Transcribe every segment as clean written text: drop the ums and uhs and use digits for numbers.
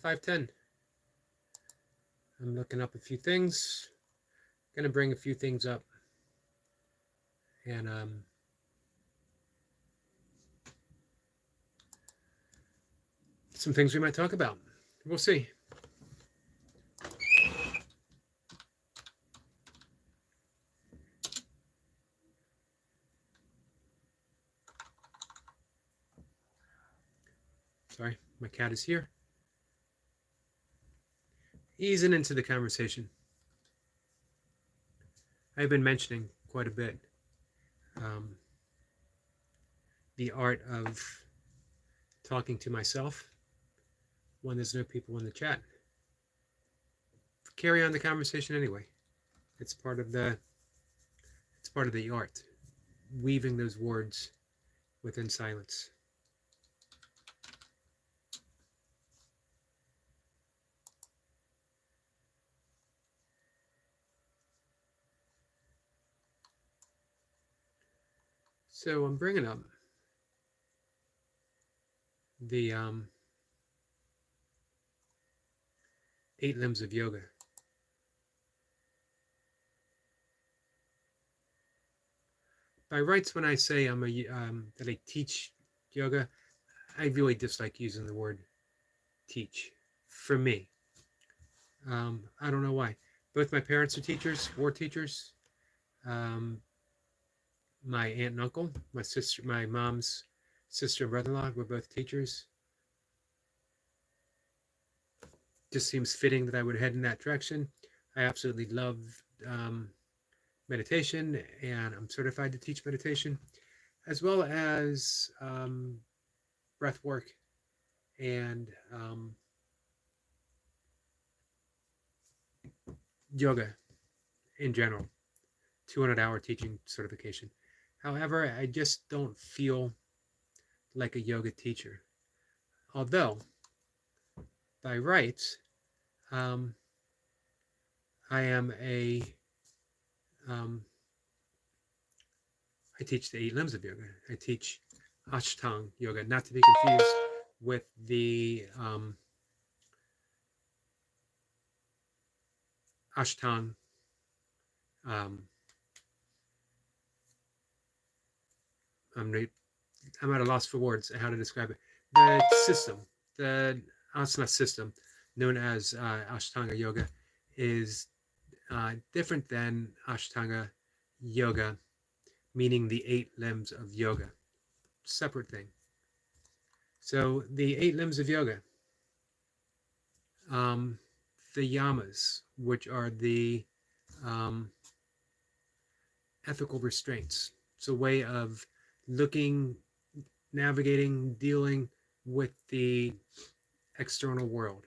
5:10. I'm looking up a few things. Gonna bring a few things up, and some things we might talk about. We'll see. Sorry, my cat is here. Easing into the conversation. I've been mentioning quite a bit the art of talking to myself when there's no people in the chat. Carry on the conversation anyway. It's part of the art, weaving those words within silence. So I'm bringing up the 8 limbs of yoga. By rights, when I say that I teach yoga, I really dislike using the word teach. For me, I don't know why. Both my parents are teachers, were teachers. My aunt and uncle, my mom's sister and brother-in-law were both teachers. Just seems fitting that I would head in that direction. I absolutely love meditation, and I'm certified to teach meditation, as well as breath work and yoga in general, 200-hour teaching certification. However, I just don't feel like a yoga teacher. Although, by rights, I am I teach the 8 limbs of yoga. I teach Ashtanga yoga, not to be confused with the Ashtanga I'm at a loss for words how to describe it. The system, the asana system, known as Ashtanga yoga, is different than Ashtanga yoga, meaning the 8 limbs of yoga. Separate thing. So the 8 limbs of yoga, the yamas, which are the ethical restraints. It's a way of looking, navigating, dealing with the external world.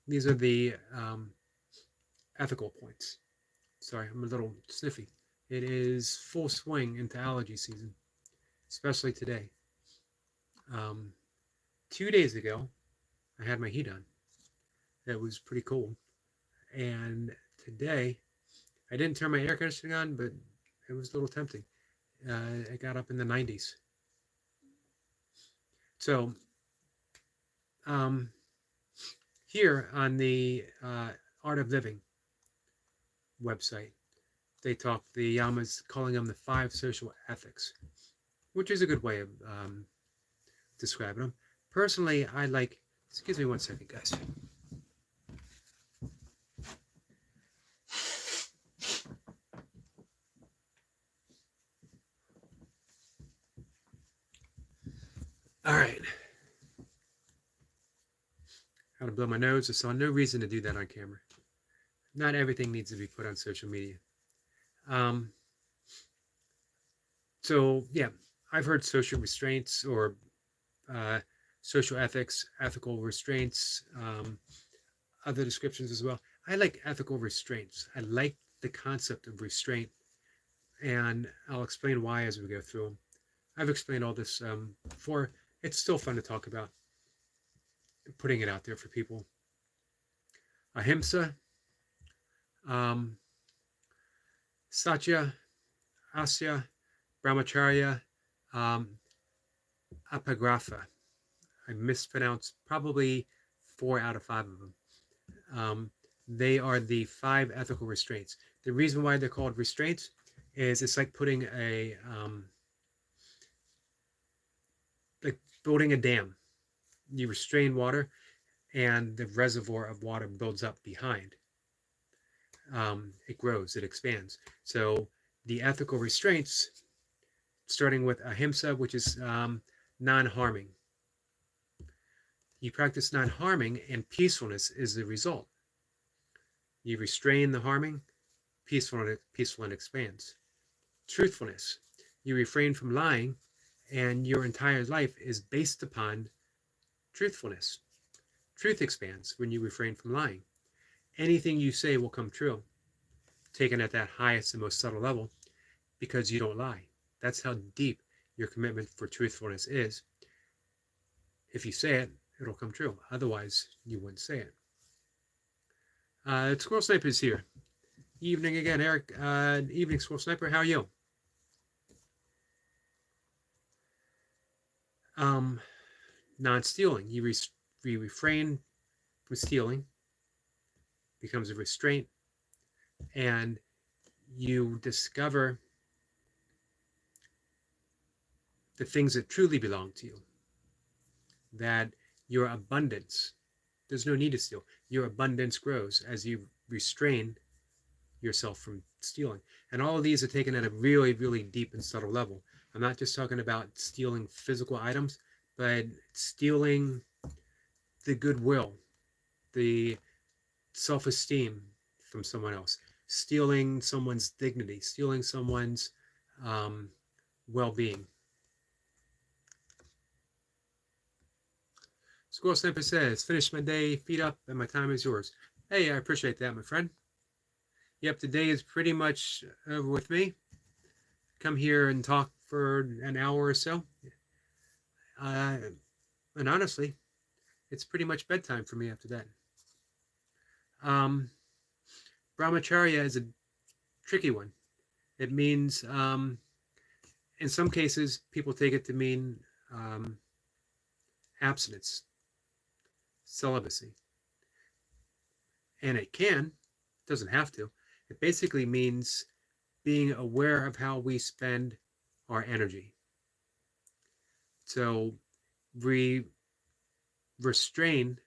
These are the ethical points. Sorry, I'm a little sniffy. It is full swing into allergy season, especially today. 2 days ago, I had my heat on. That was pretty cold. And today, I didn't turn my air conditioning on, but it was a little tempting. I got up in the 90s. So, here on the Art of Living website, they talk the yamas, calling them the 5 social ethics, which is a good way of describing them. Personally, I like, excuse me one second, guys. All right. How to blow my nose. I saw no reason to do that on camera. Not everything needs to be put on social media. So, yeah, I've heard social restraints or social ethics, ethical restraints, other descriptions as well. I like ethical restraints. I like the concept of restraint, and I'll explain why as we go through them. I've explained all this before. It's still fun to talk about, putting it out there for people. Ahimsa, Satya, Asya, Brahmacharya, Apagrapha. I mispronounced probably 4 out of 5 of them. They are the 5 ethical restraints. The reason why they're called restraints is it's like putting like building a dam. You restrain water, and the reservoir of water builds up behind. It grows, it expands. So the ethical restraints, starting with ahimsa, which is non-harming. You practice non-harming, and peacefulness is the result. You restrain the harming, peaceful and expands. Truthfulness. You refrain from lying, and your entire life is based upon truthfulness. Truth expands when you refrain from lying. Anything you say will come true, taken at that highest and most subtle level, because you don't lie. That's how deep your commitment for truthfulness is. If you say it, it'll come true. Otherwise, you wouldn't say it. Squirrel Sniper is here. Evening again, Eric. Evening, Squirrel Sniper. How are you? Non-stealing. You refrain from stealing, becomes a restraint, and you discover the things that truly belong to you. That your abundance, there's no need to steal. Your abundance grows as you restrain yourself from stealing. And all of these are taken at a really, really deep and subtle level. I'm not just talking about stealing physical items, but stealing the goodwill, the self-esteem from someone else, stealing someone's dignity, stealing someone's well-being. Squirrel Sniper says, finish my day, feet up, and my time is yours. Hey, I appreciate that, my friend. Yep, today is pretty much over with me. Come here and talk for an hour or so. And honestly, it's pretty much bedtime for me after that. Brahmacharya is a tricky one. It means, in some cases, people take it to mean abstinence, celibacy. And it can, doesn't have to. It basically means being aware of how we spend our energy. So we restrain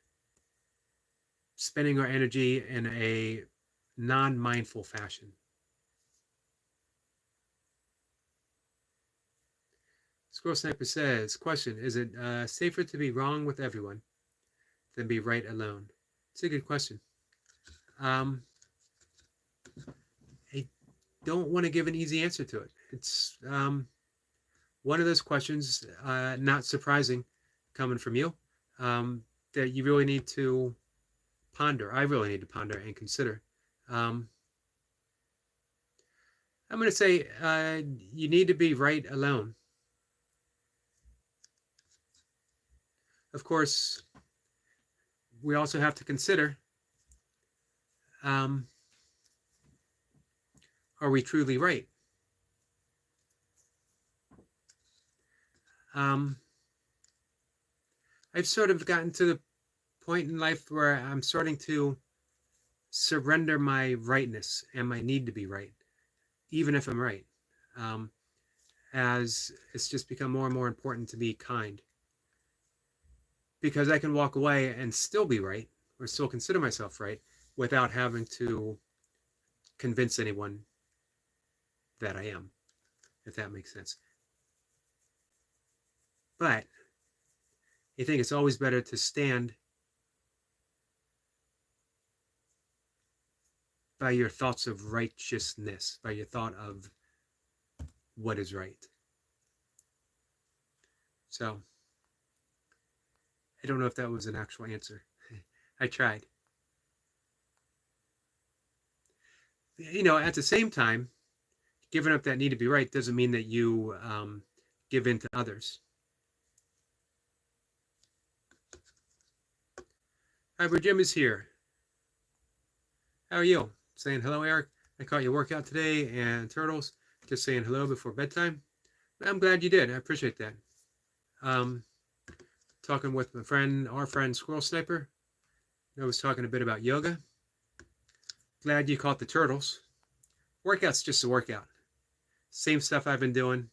spending our energy in a non-mindful fashion. Squirrel Sniper says, question, is it safer to be wrong with everyone than be right alone? It's a good question. I don't want to give an easy answer to it. It's one of those questions, not surprising coming from you, that you really need to ponder. I really need to ponder and consider. I'm going to say you need to be right alone. Of course, we also have to consider, are we truly right? I've sort of gotten to the point in life where I'm starting to surrender my rightness and my need to be right, even if I'm right, as it's just become more and more important to be kind. Because I can walk away and still be right, or still consider myself right, without having to convince anyone that I am, if that makes sense. But I think it's always better to stand by your thoughts of righteousness, by your thought of what is right. So, I don't know if that was an actual answer. I tried. You know, at the same time, giving up that need to be right doesn't mean that you give in to others. Hi, Jim is here. How are you? Saying hello, Eric. I caught your workout today, and Turtles, just saying hello before bedtime. I'm glad you did. I appreciate that. talking with our friend Squirrel Sniper. I was talking a bit about yoga. Glad you caught the turtles. Workout's just a workout. Same stuff I've been doing.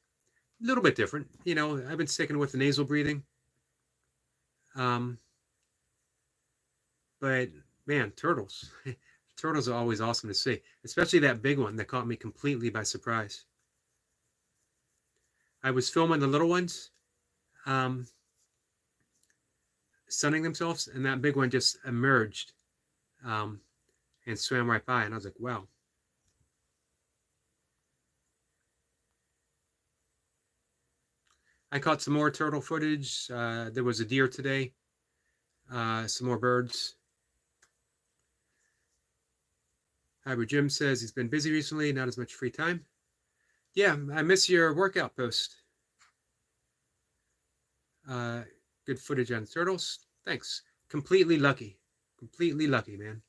A little bit different. I've been sticking with the nasal breathing. Um, but man, turtles. Turtles are always awesome to see, especially that big one that caught me completely by surprise. I was filming the little ones sunning themselves, and that big one just emerged and swam right by, and I was like, wow. I caught some more turtle footage. There was a deer today, some more birds. Hybrid Jim says he's been busy recently, not as much free time. Yeah, I miss your workout post. Good footage on turtles. Thanks. Completely lucky, man.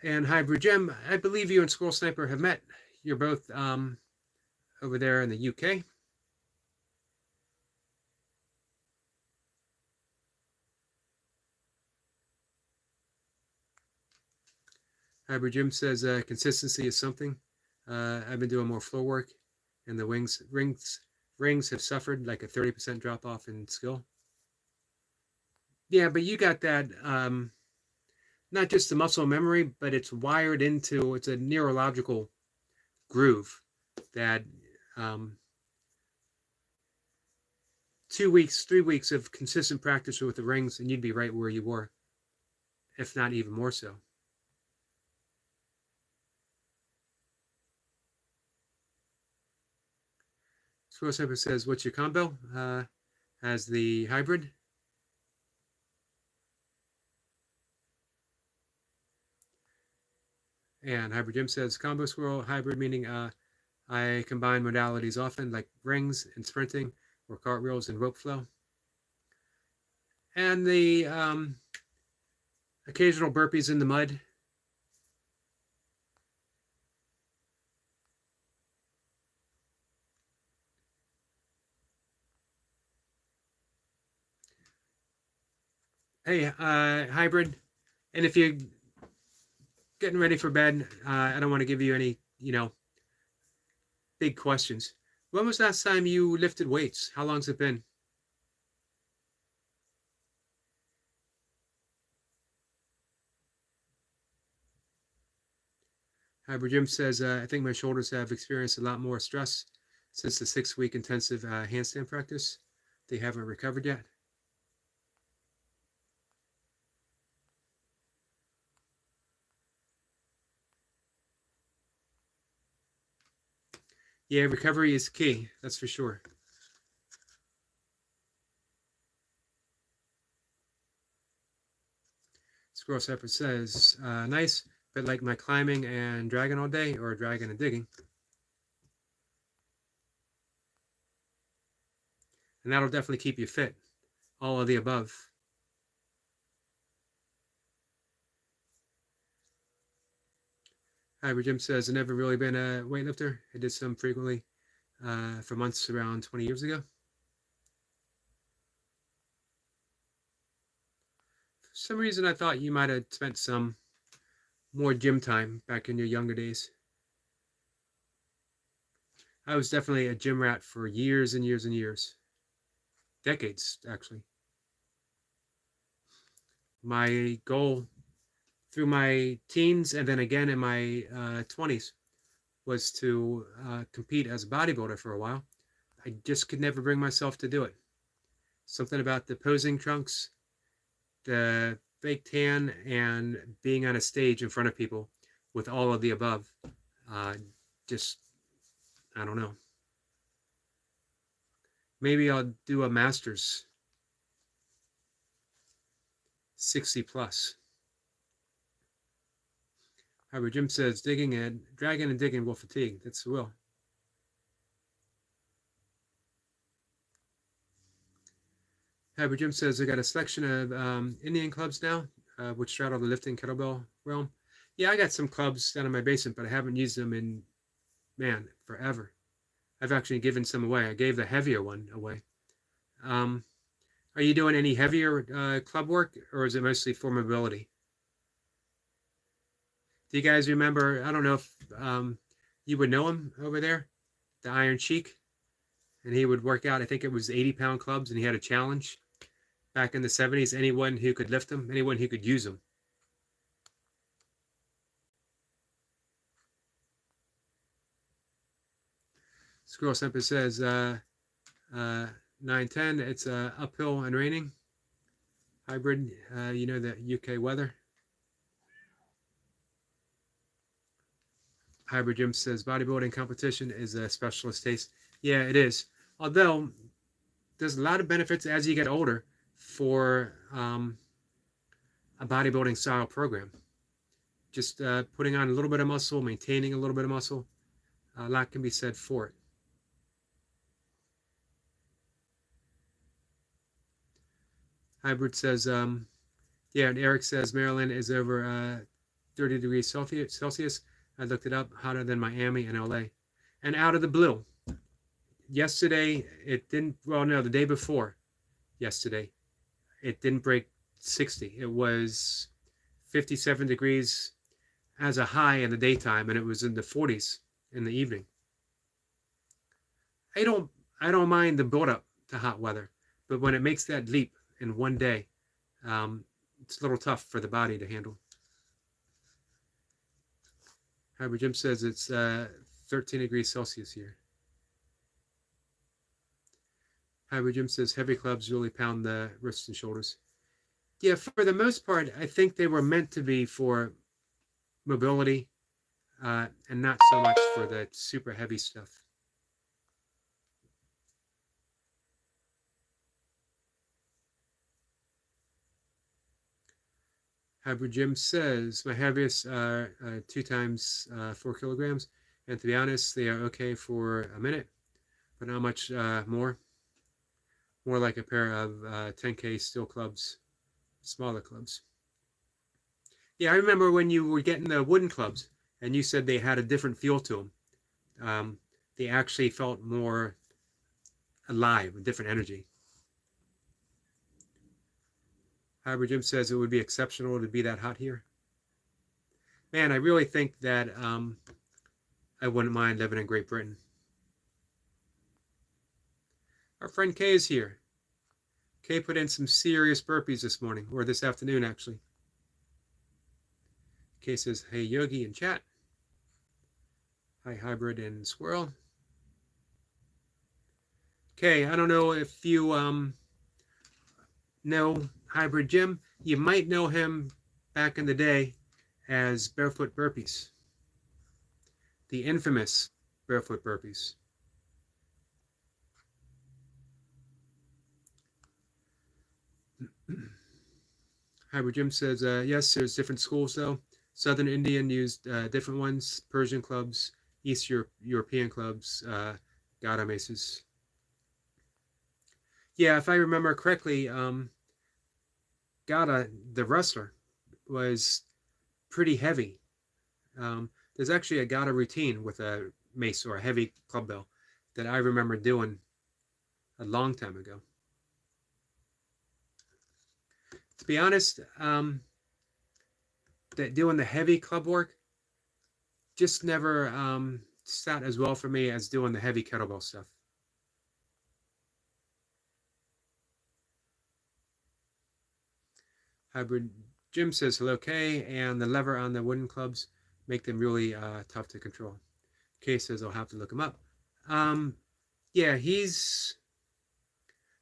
And Hybrid Jim, I believe you and Squirrel Sniper have met. You're both over there in the UK. Hybrid Jim says consistency is something. I've been doing more floor work, and the rings have suffered like a 30% drop off in skill. Yeah, but you got that not just the muscle memory, but it's wired into, it's a neurological groove that 2 weeks, 3 weeks of consistent practice with the rings, and you'd be right where you were, if not even more so. Squirrel Sniper says, what's your combo? As the hybrid. And Hybrid Jim says, combo squirrel, hybrid, meaning I combine modalities often, like rings and sprinting, or cartwheels and rope flow. And the occasional burpees in the mud. Hey, hybrid. And if you're getting ready for bed, I don't want to give you any, big questions. When was the last time you lifted weights? How long's it been? Hybrid Jim says, I think my shoulders have experienced a lot more stress since the 6-week intensive handstand practice. They haven't recovered yet. Yeah, recovery is key, that's for sure. Squirrel Shepherd says, nice, but like my climbing and dragging all day, or dragging and digging. And that'll definitely keep you fit. All of the above. Hybrid Jim says, I've never really been a weightlifter. I did some frequently for months around 20 years ago. For some reason, I thought you might have spent some more gym time back in your younger days. I was definitely a gym rat for years and years and years. Decades, actually. My goal through my teens and then again in my 20s was to compete as a bodybuilder for a while. I just could never bring myself to do it. Something about the posing trunks, the fake tan, and being on a stage in front of people with all of the above. Just, I don't know. Maybe I'll do a master's 60 plus. However, Jim says dragging and digging will fatigue. That's the will. However, Jim says I got a selection of Indian clubs now, which straddle the lifting kettlebell realm. Yeah, I got some clubs down in my basement, but I haven't used them in, man, forever. I've actually given some away. I gave the heavier one away. Um, are you doing any heavier club work, or is it mostly for mobility? Do you guys remember? I don't know if you would know him over there, the Iron Sheik, and he would work out. I think it was 80-pound clubs, and he had a challenge back in the 70s. Anyone who could lift them, anyone who could use them. Squirrel Simple says 9:10. It's uphill and raining. Hybrid. You know the UK weather. Hybrid Jim says bodybuilding competition is a specialist taste. Yeah, it is. Although there's a lot of benefits as you get older for a bodybuilding style program. Just putting on a little bit of muscle, maintaining a little bit of muscle, a lot can be said for it. Hybrid says, yeah, and Eric says Maryland is over 30 degrees Celsius. I looked it up, hotter than Miami and LA. And out of the blue, yesterday it didn't, well, no, the day before yesterday, it didn't break 60. It was 57 degrees as a high in the daytime, and it was in the 40s in the evening. I don't mind the build-up to hot weather, but when it makes that leap in one day, it's a little tough for the body to handle. Hybrid Jim says it's 13 degrees Celsius here. Hybrid Jim says heavy clubs really pound the wrists and shoulders. Yeah, for the most part, I think they were meant to be for mobility and not so much for the super heavy stuff. Hybrid Jim says my heaviest are 2 times 4 kilograms, and to be honest, they are okay for a minute, but not much more. More like a pair of 10K steel clubs, smaller clubs. Yeah, I remember when you were getting the wooden clubs, and you said they had a different feel to them. They actually felt more alive, a different energy. Hybrid Jim says it would be exceptional to be that hot here. Man, I really think that I wouldn't mind living in Great Britain. Our friend Kay is here. Kay put in some serious burpees this morning, or this afternoon, actually. Kay says, hey, Yogi in chat. Hi, Hybrid and Squirrel. Kay, I don't know if you know Hybrid Jim. You might know him back in the day as Barefoot Burpees. The infamous Barefoot Burpees. Hybrid Jim says, yes, there's different schools though. Southern Indian used different ones, Persian clubs, East European clubs, Gada maces. Yeah, if I remember correctly, Gada, the wrestler, was pretty heavy. There's actually a Gada routine with a mace or a heavy club bell that I remember doing a long time ago. To be honest, that doing the heavy club work just never sat as well for me as doing the heavy kettlebell stuff. Hybrid Jim says hello, Kay, and the lever on the wooden clubs make them really tough to control. Kay says I'll have to look him up. Yeah,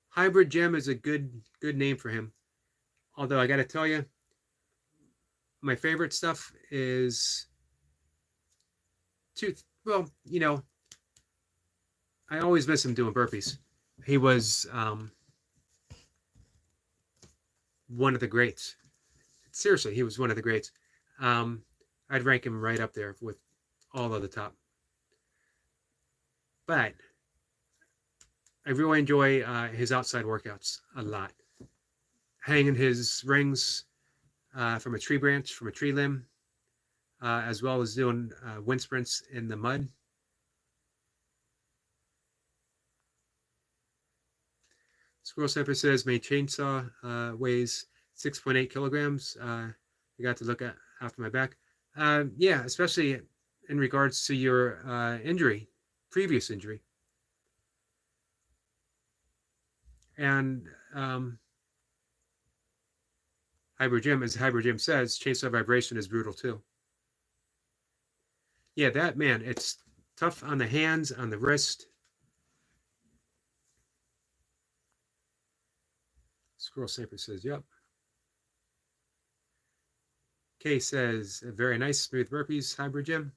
Hybrid Jim is a good name for him. Although I got to tell you, my favorite stuff is well, you know, I always miss him doing burpees. He was one of the greats. Seriously, he was one of the greats. I'd rank him right up there with all of the top. But I really enjoy his outside workouts a lot. Hanging his rings from a tree branch, from a tree limb, as well as doing wind sprints in the mud. Squirrel Sniper says my chainsaw weighs 6.8 kilograms. I got to look at after my back. Yeah, especially in regards to your injury, previous injury. And Hybrid Jim, as Hybrid Jim says, chainsaw vibration is brutal too. Yeah, that, man, it's tough on the hands, on the wrist. Squirrel Sniper says, yep. Kay says, very nice, smooth burpees, Hybrid Jim.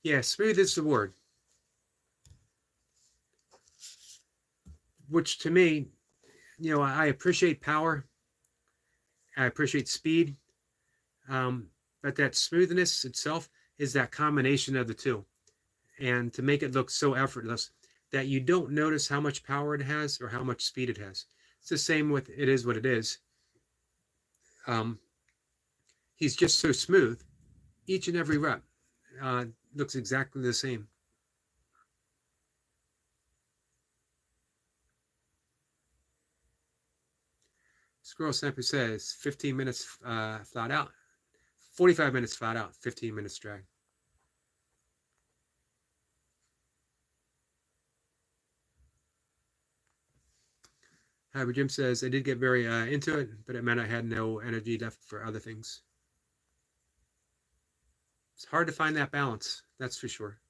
Yeah, smooth is the word. Which to me, you know, I appreciate power. I appreciate speed. But that smoothness itself is that combination of the two. And to make it look so effortless that you don't notice how much power it has or how much speed it has. It's the same with It Is What It Is. He's just so smooth. Each and every rep looks exactly the same. Squirrel Sniper says 15 minutes flat out, 45 minutes flat out, 15 minutes drag. Hybrid Jim says, I did get very into it, but it meant I had no energy left for other things. It's hard to find that balance, that's for sure.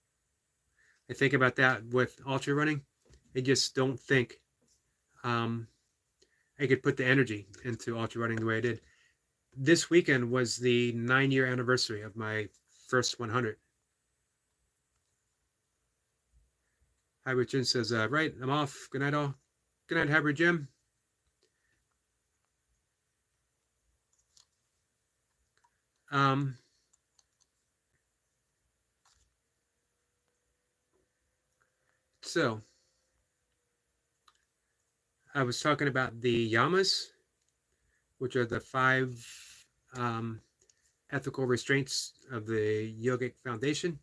I think about that with ultra running. I just don't think I could put the energy into ultra running the way I did. This weekend was the 9-year anniversary of my first 100. Hybrid Jim says, right, I'm off. Good night, all. Good night, Hybrid Jim. So, I was talking about the yamas, which are the 5 ethical restraints of the Yogic Foundation.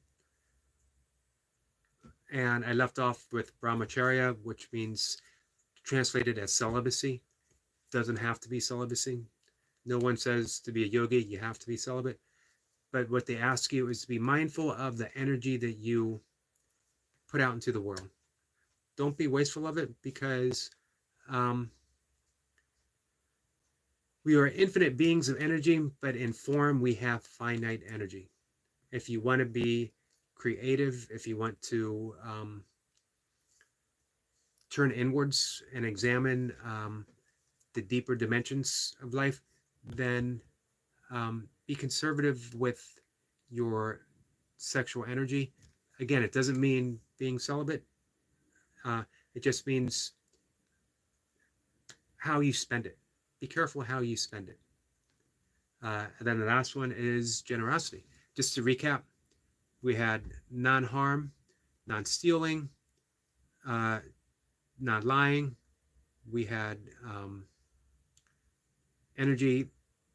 And I left off with brahmacharya, which means translated as celibacy. Doesn't have to be celibacy. No one says to be a yogi, you have to be celibate. But what they ask you is to be mindful of the energy that you put out into the world. Don't be wasteful of it, because we are infinite beings of energy, but in form we have finite energy. If you want to be creative, if you want to turn inwards and examine the deeper dimensions of life, then be conservative with your sexual energy. Again, it doesn't mean being celibate. It just means how you spend it. Be careful how you spend it. And then the last one is generosity. Just to recap, we had non-harm, non-stealing, non-lying. We had energy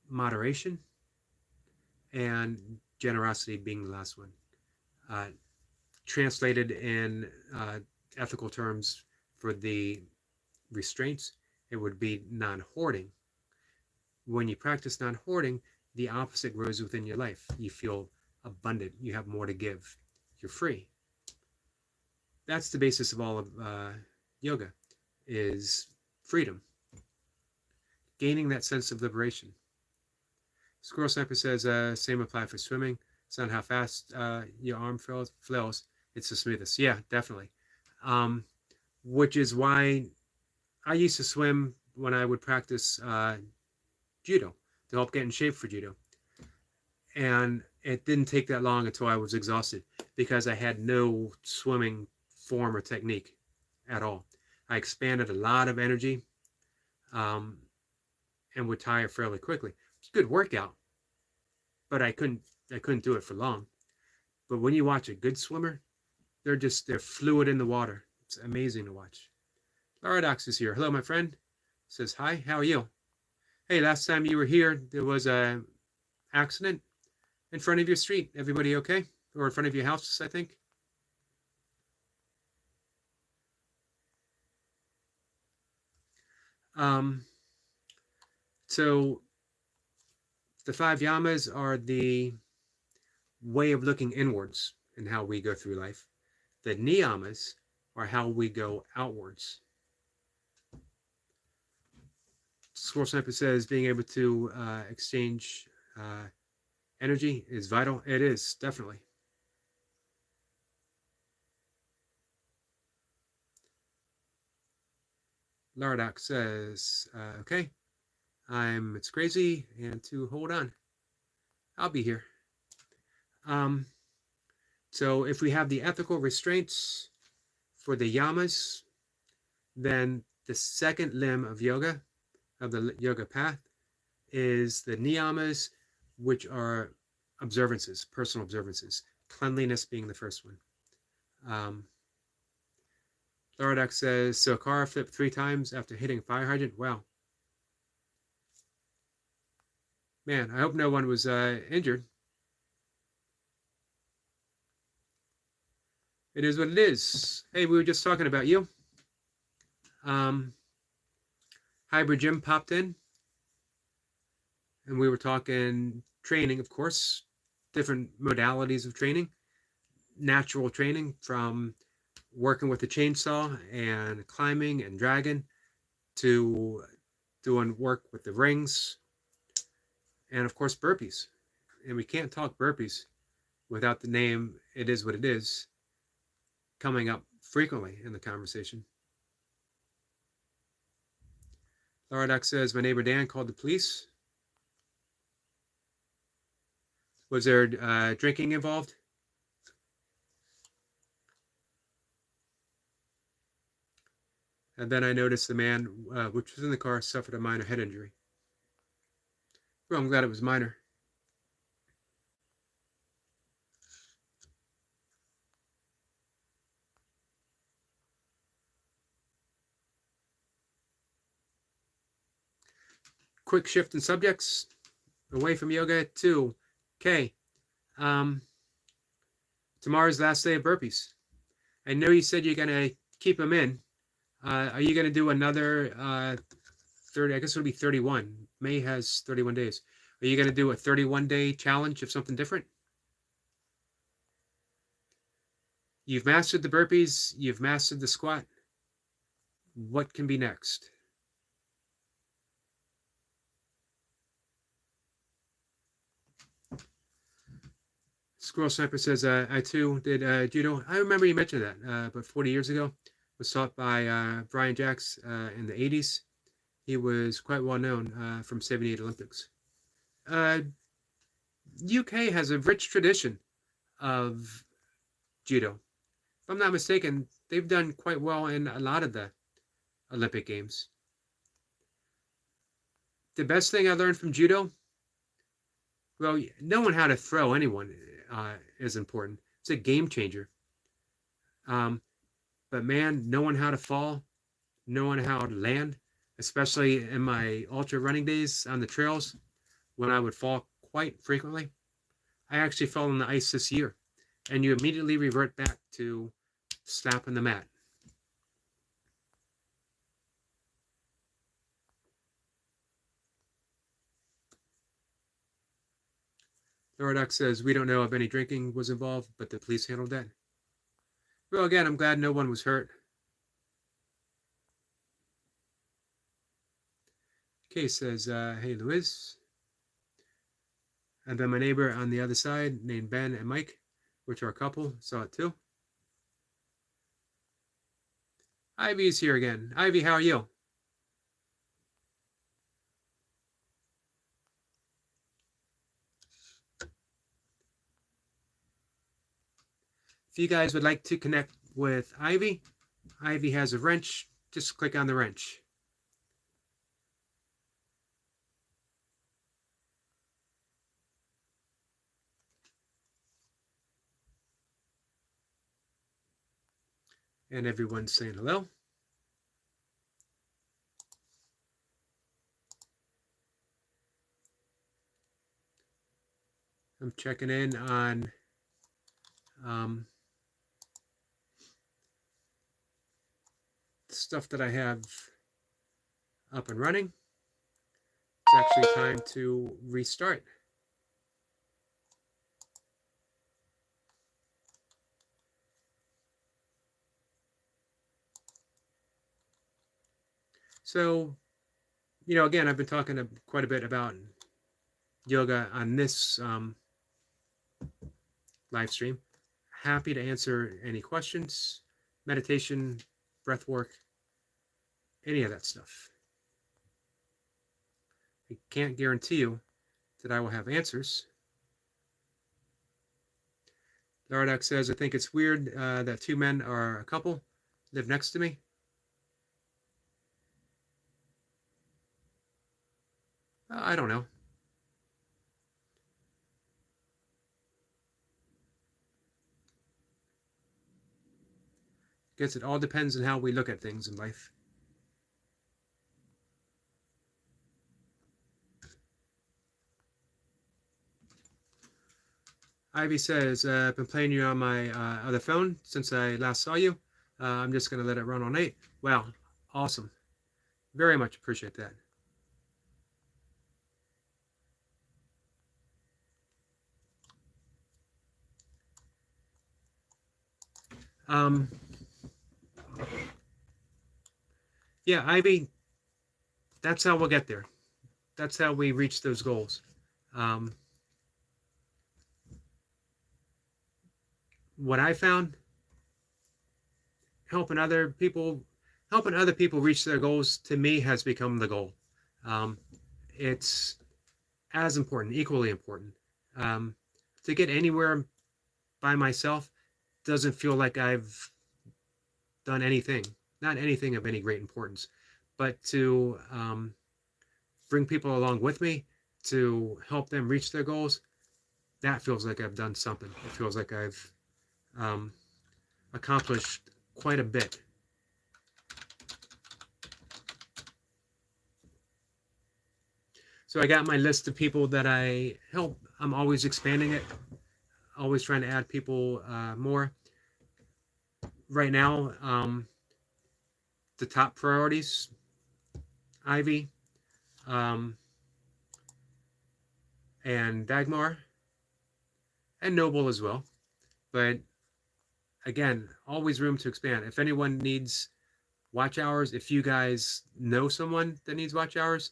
moderation, and generosity being the last one. Translated in ethical terms for the restraints, it would be non-hoarding. When you practice non-hoarding, the opposite grows within your life. You feel abundant. You have more to give. You're free. That's the basis of all of yoga, is freedom. Gaining that sense of liberation. Squirrel Sniper says, same apply for swimming. It's not how fast your arm flails. It's the smoothest. Yeah, definitely. Which is why I used to swim when I would practice judo to help get in shape for judo. And it didn't take that long until I was exhausted, because I had no swimming form or technique at all. I expanded a lot of energy and would tire fairly quickly. It's a good workout, but I couldn't do it for long. But when you watch a good swimmer, they're fluid in the water. It's amazing to watch. Laradox is here. Hello, my friend. Says, hi, how are you? Hey, last time you were here, there was an accident in front of your street. Everybody okay? Or in front of your house, I think. Um, so the five yamas are the way of looking inwards in how we go through life. The niyamas are how we go outwards. Squirrel Sniper says being able to exchange energy is vital. It is, definitely. Laradoc says, okay, it's crazy, and to hold on. I'll be here. Um, so if we have the ethical restraints for the yamas, then the second limb of yoga, of the yoga path, is the niyamas, which are observances, personal observances, cleanliness being the first one. Laradoc says, so car flipped 3 times after hitting fire hydrant. Wow. Man, I hope no one was injured. It is what it is. Hey, we were just talking about you. Hybrid Gym popped in, and we were talking training, of course, different modalities of training, natural training from working with the chainsaw and climbing and dragging to doing work with the rings, and of course, burpees. And we can't talk burpees without the name It Is What It Is coming up frequently in the conversation. Laradoc says, my neighbor Dan called the police. Was there drinking involved? And then I noticed the man, which was in the car, suffered a minor head injury. Well, I'm glad it was minor. Quick shift in subjects away from yoga to Kay. Tomorrow's the last day of burpees. I know you said you're going to keep them in. Are you going to do another 30? I guess it'll be 31. May has 31 days. Are you going to do a 31-day challenge of something different? You've mastered the burpees. You've mastered the squat. What can be next? Squirrel Sniper says, I too did judo. I remember you mentioned that, but 40 years ago. Was taught by Brian Jacks in the 80s. He was quite well known from 78 Olympics. UK has a rich tradition of judo. If I'm not mistaken, they've done quite well in a lot of the Olympic Games. The best thing I learned from judo, well, knowing how to throw anyone is important. It's a game changer. But man, knowing how to fall, knowing how to land, especially in my ultra running days on the trails, when I would fall quite frequently. I actually fell on the ice this year, and you immediately revert back to slapping the mat. Lorodox says, we don't know if any drinking was involved, but the police handled that. Well, again, I'm glad no one was hurt. Kay says, hey, Louise. And then my neighbor on the other side, named Ben and Mike, which are a couple, saw it too. Ivy's here again. Ivy, how are you? If you guys would like to connect with Ivy, Ivy has a wrench. Just click on the wrench. And everyone's saying hello. I'm checking in on stuff that I have up and running. It's actually time to restart. So, again, I've been talking quite a bit about yoga on this live stream. Happy to answer any questions, meditation, breath work, any of that stuff. I can't guarantee you that I will have answers. Laradak says, I think it's weird that two men are a couple, live next to me. I don't know. Guess it all depends on how we look at things in life. Ivy says, I've been playing you on my other phone since I last saw you. I'm just going to let it run all night. Wow, awesome. Very much appreciate that. Yeah, Ivy, that's how we'll get there. That's how we reach those goals. What I found, helping other people reach their goals, to me, has become the goal. It's as important, equally important. To get anywhere by myself doesn't feel like I've done anything, not anything of any great importance, but to bring people along with me, to help them reach their goals, that feels like I've done something. It feels like I've accomplished quite a bit. So I got my list of people that I help. I'm always expanding it, always trying to add people more. Right now, the top priorities, Ivy, and Dagmar, and Noble as well. But again, always room to expand. If anyone needs watch hours, if you guys know someone that needs watch hours,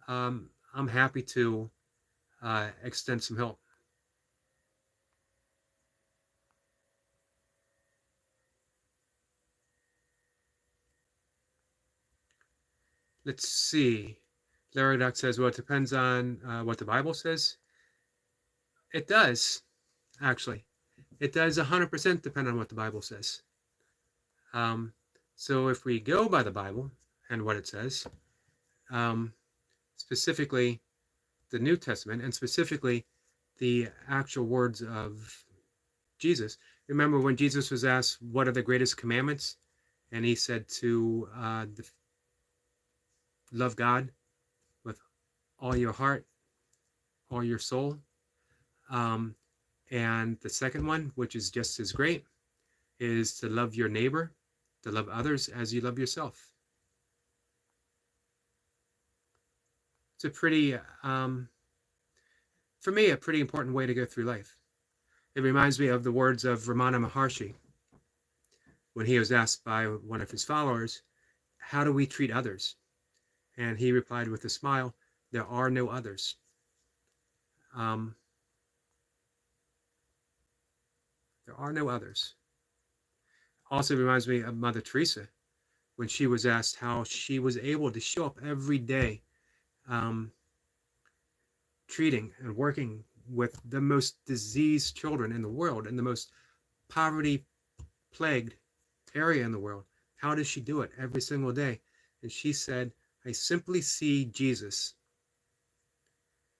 I'm happy to extend some help. Let's see. Larry Duck says, well, it depends on what the Bible says. It does, actually. It does 100% depend on what the Bible says. So if we go by the Bible and what it says, specifically the New Testament, and specifically the actual words of Jesus. Remember when Jesus was asked, what are the greatest commandments? And he said to love God with all your heart, all your soul. And the second one, which is just as great, is to love your neighbor, to love others as you love yourself. It's a pretty, for me, a pretty important way to go through life. It reminds me of the words of Ramana Maharshi when he was asked by one of his followers, how do we treat others? And he replied with a smile, there are no others. There are no others. Also reminds me of Mother Teresa when she was asked how she was able to show up every day treating and working with the most diseased children in the world, in the most poverty-plagued area in the world. How does she do it every single day? And she said, I simply see Jesus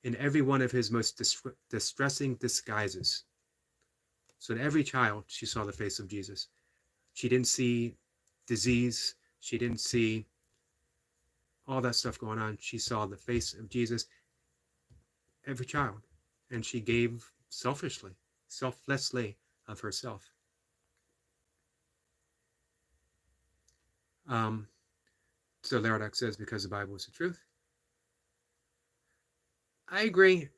in every one of his most distressing disguises. So in every child, she saw the face of Jesus. She didn't see disease. She didn't see all that stuff going on. She saw the face of Jesus, every child. And she gave selfishly, selflessly of herself. So Larodox says, because the Bible is the truth. I agree,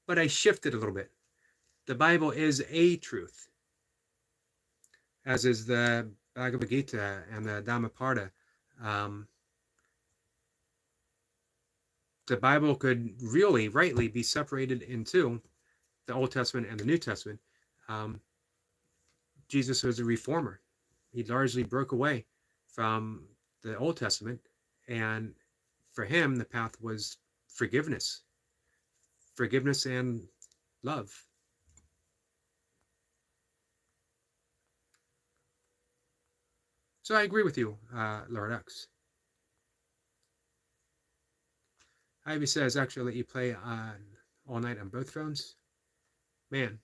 but I shifted a little bit. The Bible is a truth, as is the Bhagavad Gita and the Dhammapada. Um, the Bible could really, rightly be separated into the Old Testament and the New Testament. Um, Jesus was a reformer. He largely broke away from the Old Testament, and for him, the path was forgiveness, forgiveness and love. So I agree with you, Lord X. Ivy says, actually, let you play on all night on both phones. Man,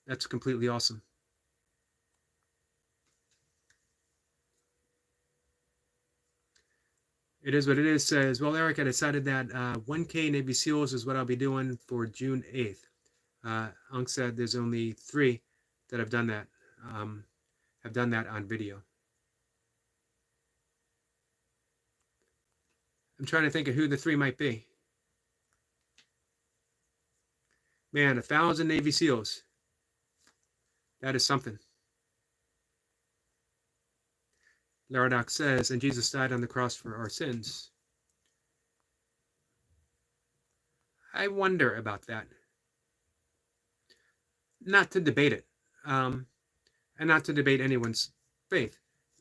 that's completely awesome. It is what it is. Says, well, Eric, I decided that 1K Navy SEALs is what I'll be doing for June 8th. Unk said there's only 3 that have done that. Have done that on video. I'm trying to think of who the 3 might be. Man, 1,000 Navy SEALs. That is something. Laradox says, and Jesus died on the cross for our sins. I wonder about that. Not to debate it, and not to debate anyone's faith.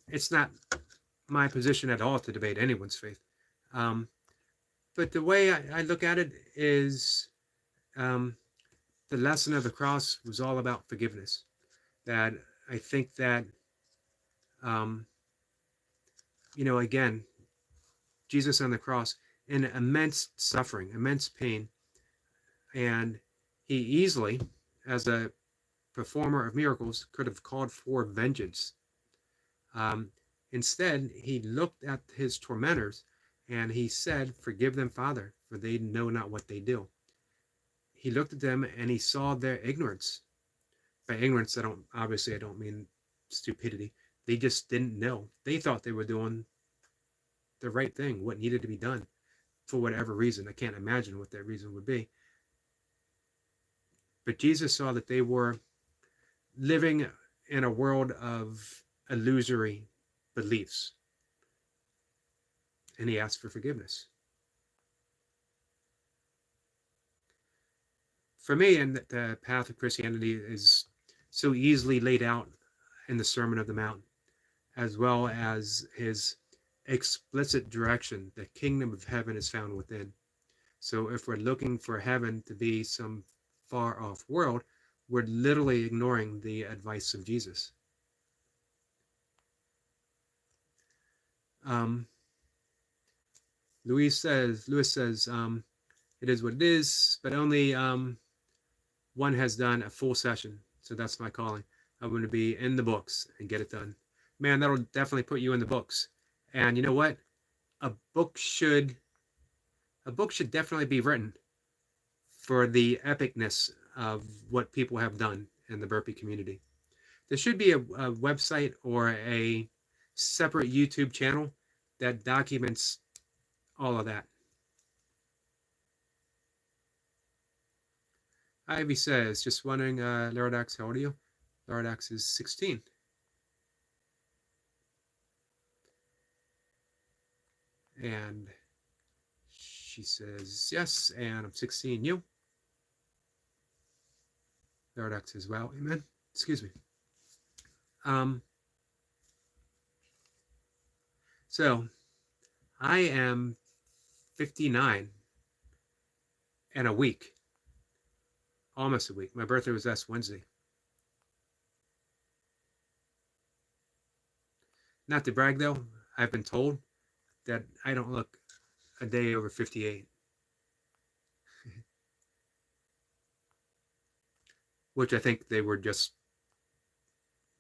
It's not my position at all to debate anyone's faith. But the way I look at it is the lesson of the cross was all about forgiveness. That I think that, again, Jesus on the cross in immense suffering, immense pain, and he easily, as a performer of miracles, could have called for vengeance. Instead, he looked at his tormentors and he said, forgive them, Father, for they know not what they do. He looked at them and he saw their ignorance. By ignorance, I don't mean stupidity. They just didn't know. They thought they were doing the right thing, what needed to be done, for whatever reason. I can't imagine what that reason would be. But Jesus saw that they were living in a world of illusory beliefs. And he asked for forgiveness. For me, and the path of Christianity is so easily laid out in the Sermon of the Mount, as well as his explicit direction, the kingdom of heaven is found within. So if we're looking for heaven to be some far off world, we're literally ignoring the advice of Jesus. Lewis says, it is what it is, but only one has done a full session. So that's my calling. I'm going to be in the books and get it done. Man, that'll definitely put you in the books. And you know what? A book should definitely be written for the epicness of what people have done in the burpee community. There should be a website or a separate YouTube channel that documents all of that. Ivy says, just wondering, Laradox, how old are you? Laradox is 16. And she says, yes, and I'm 16, you? Laradox as well, amen. Excuse me. So I am 59 and a week. Almost a week. My birthday was last Wednesday. Not to brag, though, I've been told that I don't look a day over 58. Which I think they were just,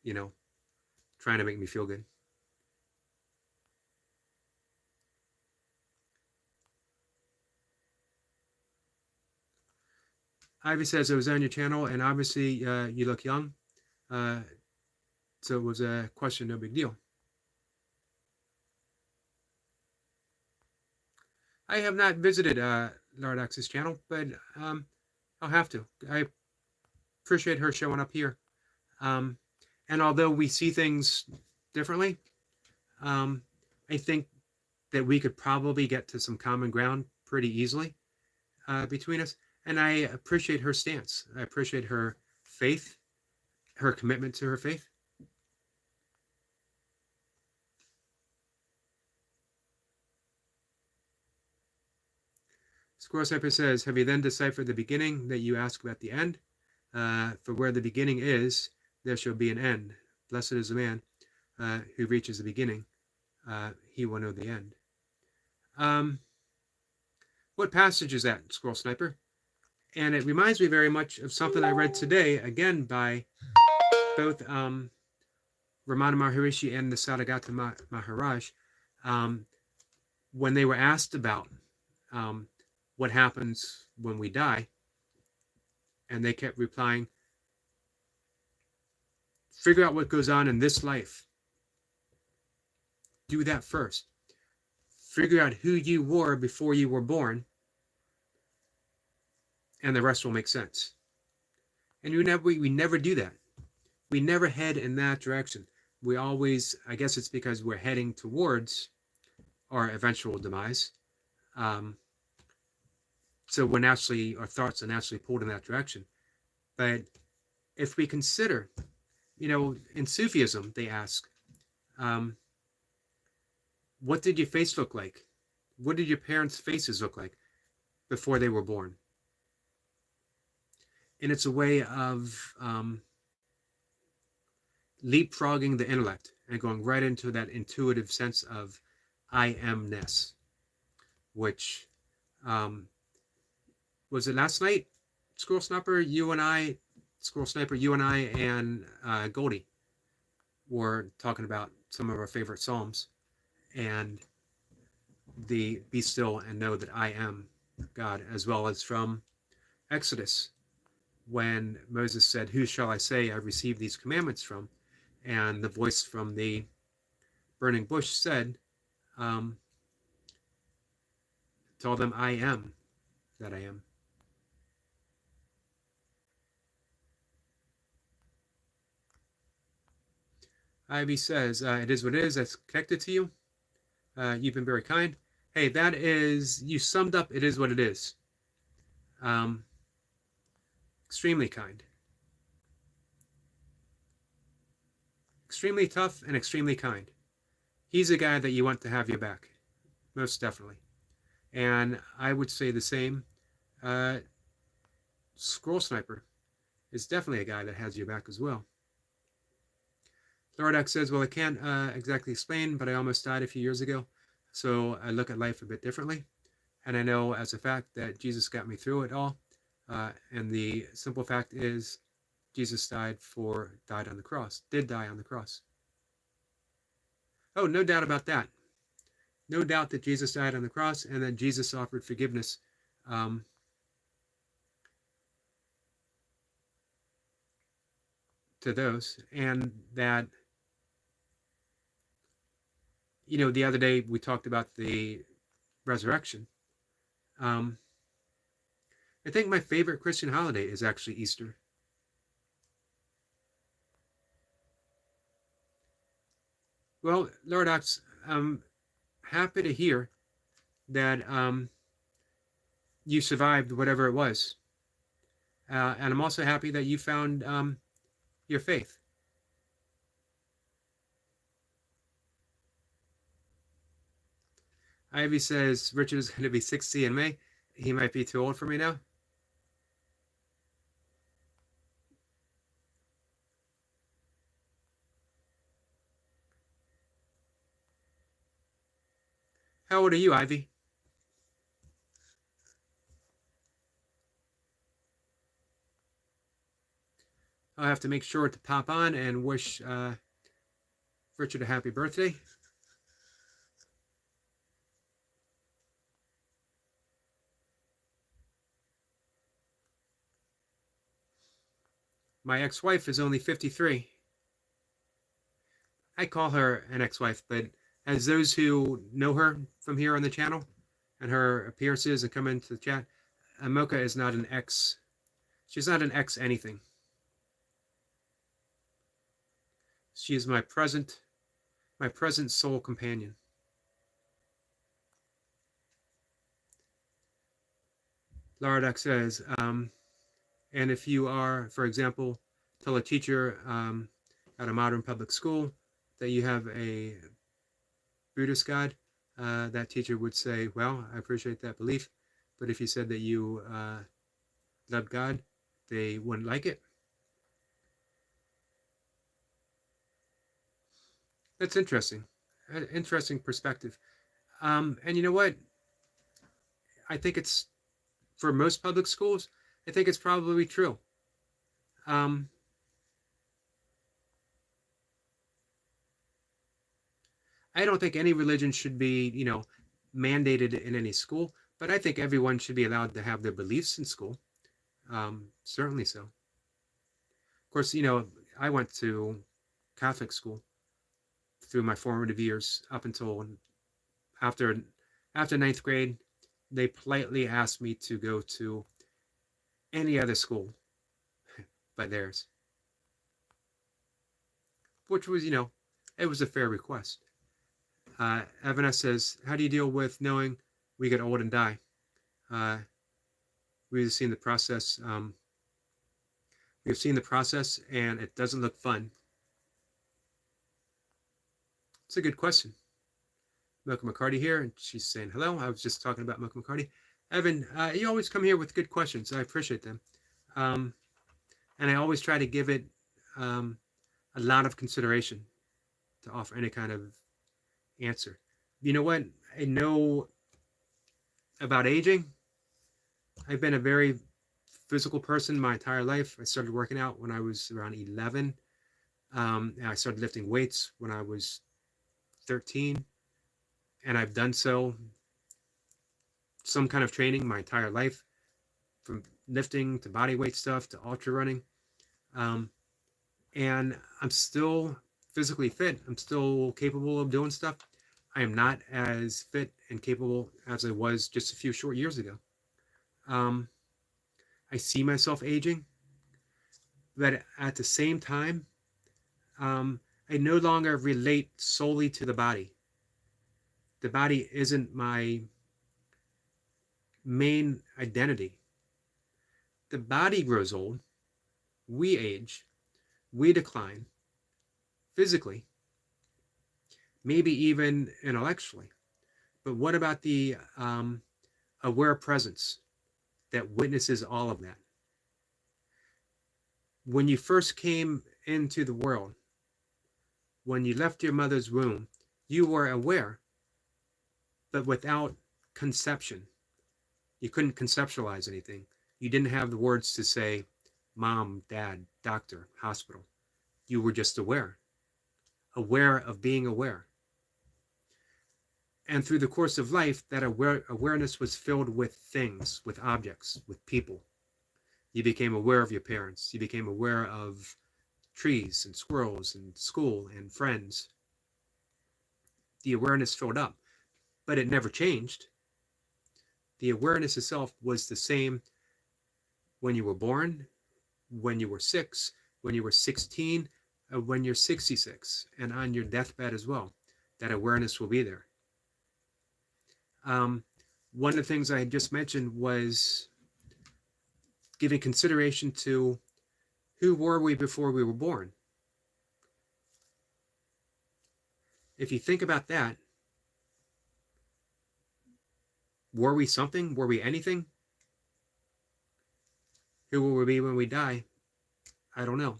trying to make me feel good. Ivy says it was on your channel, and obviously you look young. So it was a question, no big deal. I have not visited Lardax's channel, but I'll have to. I appreciate her showing up here. Um, and although we see things differently, um, I think that we could probably get to some common ground pretty easily between us. And I appreciate her stance. I appreciate her faith, her commitment to her faith. Squirrel Sniper says, have you then deciphered the beginning that you ask about the end? For where the beginning is, there shall be an end. Blessed is the man who reaches the beginning. He will know the end. What passage is that, Squirrel Sniper? And it reminds me very much of something I read today, again by both Ramana Maharishi and the Satyagata Maharaj, when they were asked about what happens when we die, and they kept replying, figure out what goes on in this life. Do that first. Figure out who you were before you were born, and the rest will make sense. And we never do that. We never head in that direction. We always, I guess it's because we're heading towards our eventual demise. So we're naturally, our thoughts are naturally pulled in that direction. But if we consider, in Sufism, they ask, what did your face look like? What did your parents' faces look like before they were born? And it's a way of leapfrogging the intellect and going right into that intuitive sense of I amness, which was it last night, Squirrel Sniper, you and I and Goldie were talking about some of our favorite Psalms and the be still and know that I am God, as well as from Exodus, when Moses said, who shall I say I received these commandments from? And the voice from the burning bush said, tell them I am that I am. Ivy says, it is what it is. That's connected to you. You've been very kind. Hey, that is, you summed up, it is what it is. Extremely kind. Extremely tough and extremely kind. He's a guy that you want to have your back. Most definitely. And I would say the same. Squirrel Sniper is definitely a guy that has your back as well. Lordak says, well, I can't exactly explain, but I almost died a few years ago. So I look at life a bit differently. And I know as a fact that Jesus got me through it all. And the simple fact is Jesus died on the cross, did die on the cross. Oh, no doubt about that. No doubt that Jesus died on the cross and that Jesus offered forgiveness to those. And that, the other day we talked about the resurrection. I think my favorite Christian holiday is actually Easter. Well, Lord Ox, I'm happy to hear that you survived whatever it was. And I'm also happy that you found your faith. Ivy says Richard is going to be 60 in May. He might be too old for me now. How old are you, Ivy? I'll have to make sure to pop on and wish Richard a happy birthday. My ex-wife is only 53. I call her an ex-wife, but as those who know her from here on the channel, and her appearances and come into the chat. Mocha is not an ex. She's not an ex anything. She is my present soul companion. Laradek says, and if you are, for example, tell a teacher at a modern public school that you have a Buddhist God, that teacher would say, well, I appreciate that belief, but if you said that you loved God, they wouldn't like it. That's interesting. An interesting perspective. And you know what? I think it's, for most public schools, I think it's probably true. Um, I don't think any religion should be, mandated in any school, but I think everyone should be allowed to have their beliefs in school. Certainly so. Of course, I went to Catholic school through my formative years up until after ninth grade. They politely asked me to go to any other school but theirs, which was, it was a fair request. Evanes says, how do you deal with knowing we get old and die? We've seen the process. We've seen the process, and it doesn't look fun. It's a good question. Milka McCarty here, and she's saying hello. I was just talking about Milka McCarty. Evan, you always come here with good questions. I appreciate them. And I always try to give it a lot of consideration to offer any kind of answer. You know what? I know about aging. I've been a very physical person my entire life. I started working out when I was around 11. And I started lifting weights when I was 13. And I've done some kind of training my entire life, from lifting to body weight stuff to ultra running. And I'm still physically fit. I'm still capable of doing stuff. I am not as fit and capable as I was just a few short years ago. I see myself aging, but at the same time, I no longer relate solely to the body. The body isn't my main identity. The body grows old, we age, we decline physically, maybe even intellectually. But what about the aware presence that witnesses all of that? When you first came into the world, when you left your mother's womb, you were aware, but without conception. You couldn't conceptualize anything. You didn't have the words to say, mom, dad, doctor, hospital. You were just aware of being aware. And through the course of life, that awareness was filled with things, with objects, with people. You became aware of your parents. You became aware of trees and squirrels and school and friends. The awareness filled up, but it never changed. The awareness itself was the same when you were born, when you were 6, when you were 16, when you're 66, and on your deathbed as well. That awareness will be there. One of the things I just mentioned was giving consideration to who were we before we were born. If you think about that, were we something? Were we anything? Who will we be when we die? I don't know.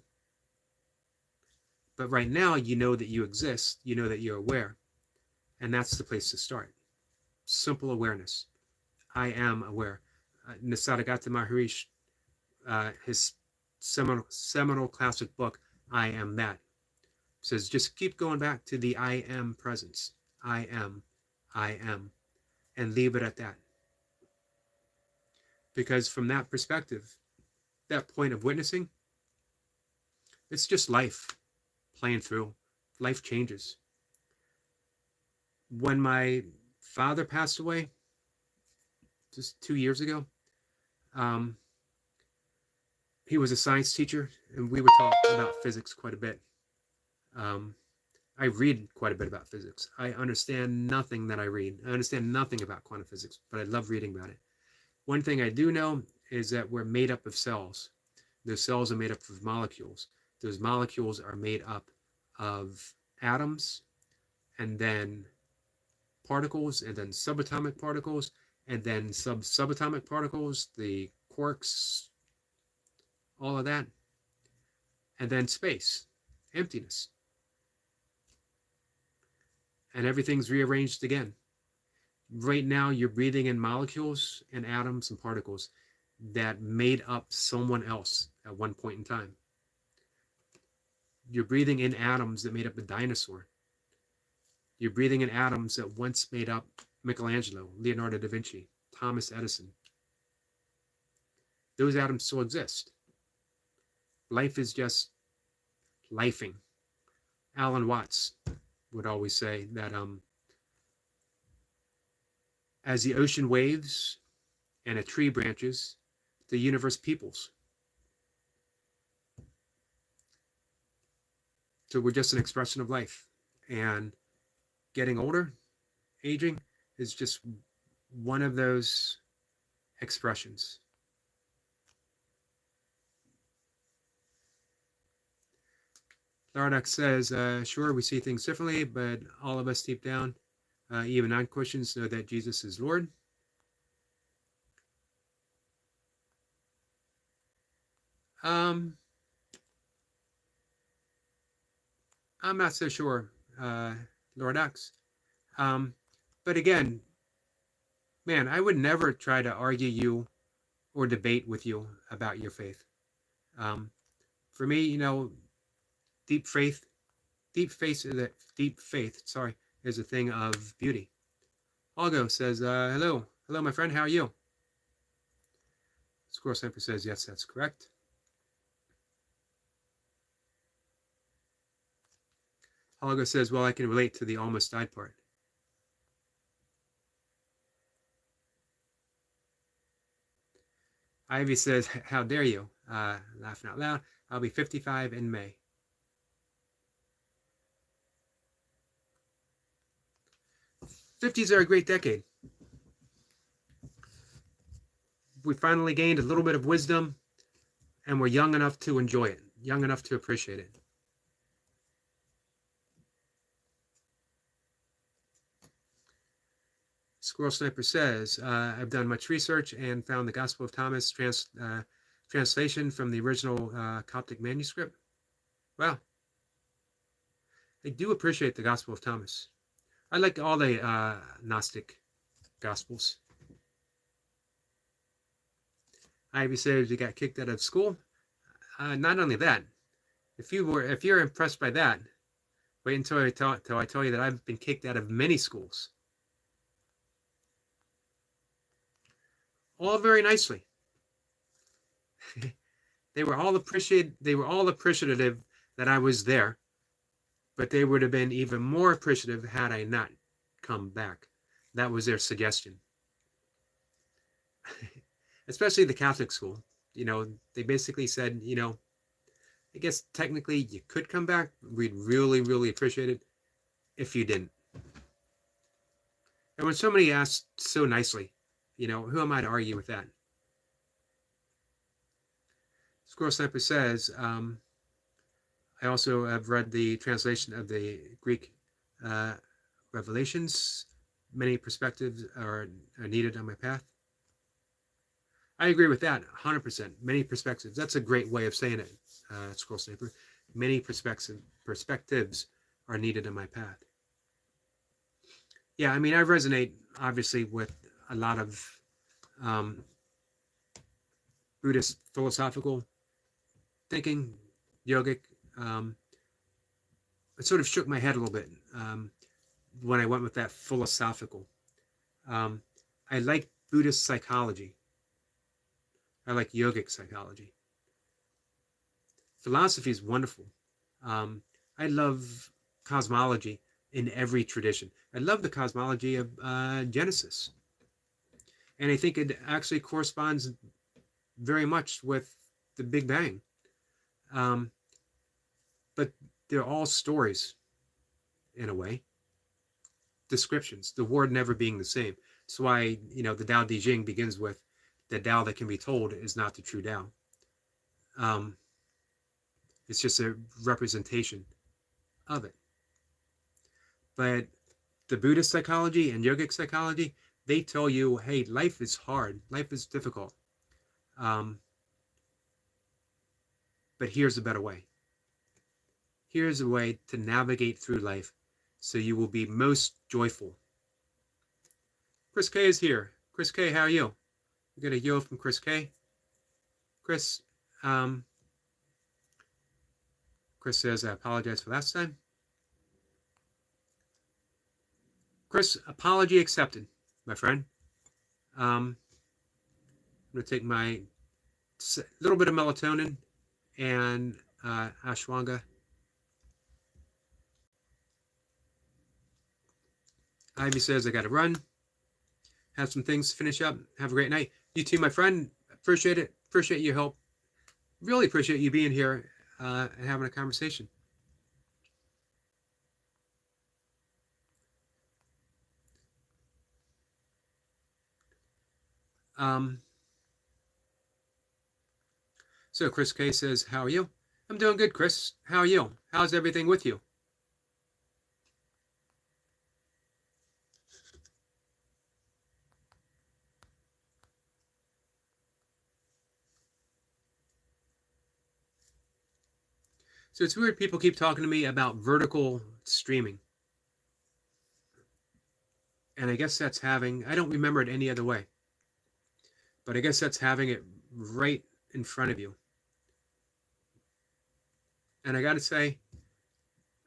But right now, you know that you exist. You know that you're aware. And that's the place to start. Simple awareness. I am aware. Nisargadatta Maharishi, his seminal classic book, I Am That, says just keep going back to the I am presence. I am, and leave it at that. Because from that perspective, that point of witnessing, it's just life playing through. Life changes. When my father passed away, just 2 years ago. Um, he was a science teacher, and we were taught about physics quite a bit. Um, I read quite a bit about physics. I understand nothing that I read. I understand nothing about quantum physics, but I love reading about it. One thing I do know is that we're made up of cells. Those cells are made up of molecules. Those molecules are made up of atoms, and then particles, and then subatomic particles, and then subatomic particles, the quarks, all of that, and then space, emptiness. And everything's rearranged again. Right now, you're breathing in molecules and atoms and particles that made up someone else at one point in time. You're breathing in atoms that made up a dinosaur. You're breathing in atoms that once made up Michelangelo, Leonardo da Vinci, Thomas Edison. Those atoms still exist. Life is just lifing. Alan Watts would always say that as the ocean waves and a tree branches, the universe peoples. So we're just an expression of life. And getting older, aging, is just one of those expressions. Lardock says, sure, we see things differently, but all of us deep down, even non-Christians, know that Jesus is Lord. I'm not so sure, Lardox. But again, man, I would never try to argue you or debate with you about your faith. For me, deep faith is a thing of beauty. Algo says, hello, my friend, how are you? Squirrel Sniper says, yes, that's correct. Algo says, well, I can relate to the almost died part. Ivy says, how dare you? Laughing out loud. I'll be 55 in May. '50s are a great decade. We finally gained a little bit of wisdom, and we're young enough to enjoy it, young enough to appreciate it. Squirrel Sniper says, I've done much research and found the Gospel of Thomas translation from the original Coptic manuscript. Wow. I do appreciate the Gospel of Thomas. I like all the Gnostic Gospels. Ivy says you got kicked out of school. Not only that, if you're impressed by that, wait until I tell you that I've been kicked out of many schools. All very nicely. They were all appreciative that I was there, but they would have been even more appreciative had I not come back. That was their suggestion. Especially the Catholic school. They basically said, I guess technically you could come back. We'd really, really appreciate it if you didn't. And when somebody asked so nicely, who am I to argue with that? Squirrel Sniper says, I also have read the translation of the Greek Revelations. Many perspectives are needed on my path. I agree with that 100%. Many perspectives. That's a great way of saying it, Squirrel Sniper. Many perspectives are needed on my path. Yeah, I mean, I resonate, obviously, with a lot of Buddhist philosophical thinking, yogic. It sort of shook my head a little bit when I went with that philosophical. I like Buddhist psychology. I like yogic psychology. Philosophy is wonderful. I love cosmology in every tradition. I love the cosmology of Genesis. And I think it actually corresponds very much with the Big Bang. Um, but they're all stories in a way, descriptions, the word never being the same. That's why, the Tao Te Ching begins with the Tao that can be told is not the true Tao. Um, it's just a representation of it. But the Buddhist psychology and yogic psychology, they tell you, hey, life is hard, life is difficult. Um, but here's a better way. Here's a way to navigate through life so you will be most joyful. Chris K is here. Chris K, how are you? We got a yo from Chris K. Chris, Chris says, I apologize for last time. Chris, apology accepted, my friend. I'm going to take my little bit of melatonin and ashwagandha. Ivy says, I got to run. Have some things to finish up. Have a great night. You too, my friend. Appreciate it. Appreciate your help. Really appreciate you being here and having a conversation. So Chris K says, how are you? I'm doing good, Chris. How are you? How's everything with you? So it's weird people keep talking to me about vertical streaming. And I guess that's having, I don't remember it any other way. But I guess that's having it right in front of you. And I got to say,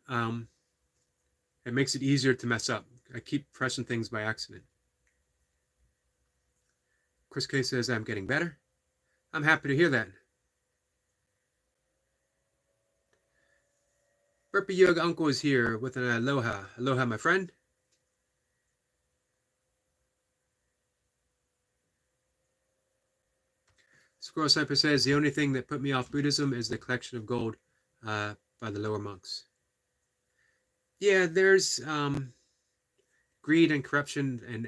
it makes it easier to mess up. I keep pressing things by accident. Chris K says, I'm getting better. I'm happy to hear that. Burpee Yoga Uncle is here with an aloha. Aloha, my friend. Squirrel Sniper says, the only thing that put me off Buddhism is the collection of gold by the lower monks. Yeah, there's greed and corruption in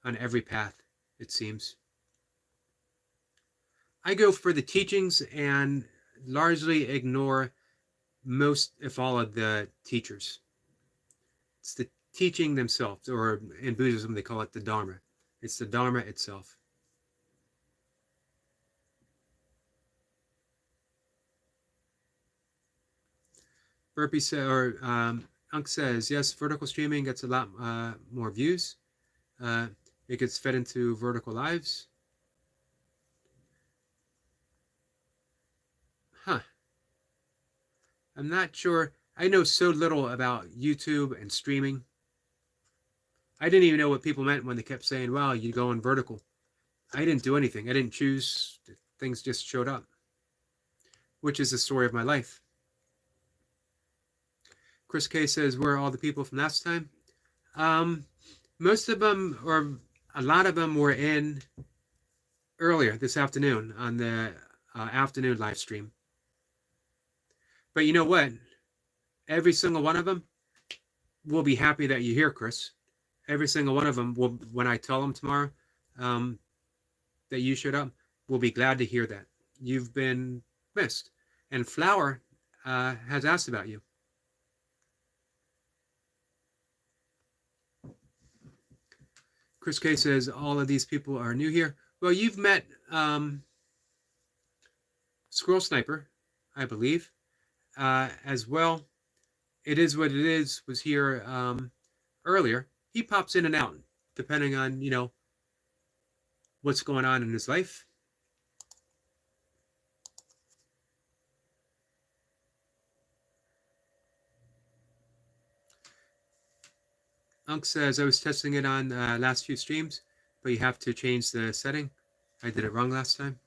on every path, it seems. I go for the teachings and largely ignore most, if all, of the teachers. It's the teaching themselves, or in Buddhism they call it the Dharma. It's the Dharma itself. Burpee Unk says, yes, vertical streaming gets a lot more views. It gets fed into vertical lives. Huh. I'm not sure. I know so little about YouTube and streaming. I didn't even know what people meant when they kept saying, wow, you go in vertical. I didn't do anything. I didn't choose. Things just showed up, which is the story of my life. Chris K says, where are all the people from last time? Most of them, or a lot of them, were in earlier this afternoon on the afternoon live stream. But you know what? Every single one of them will be happy that you're here, Chris. Every single one of them will, when I tell them tomorrow that you showed up, will be glad to hear that. You've been missed. And Flower has asked about you. Chris K says, all of these people are new here. Well, you've met Squirrel Sniper, I believe, as well. It Is What It Is was here earlier. He pops in and out, depending on, what's going on in his life. Unk says, I was testing it on last few streams, but you have to change the setting. I did it wrong last time.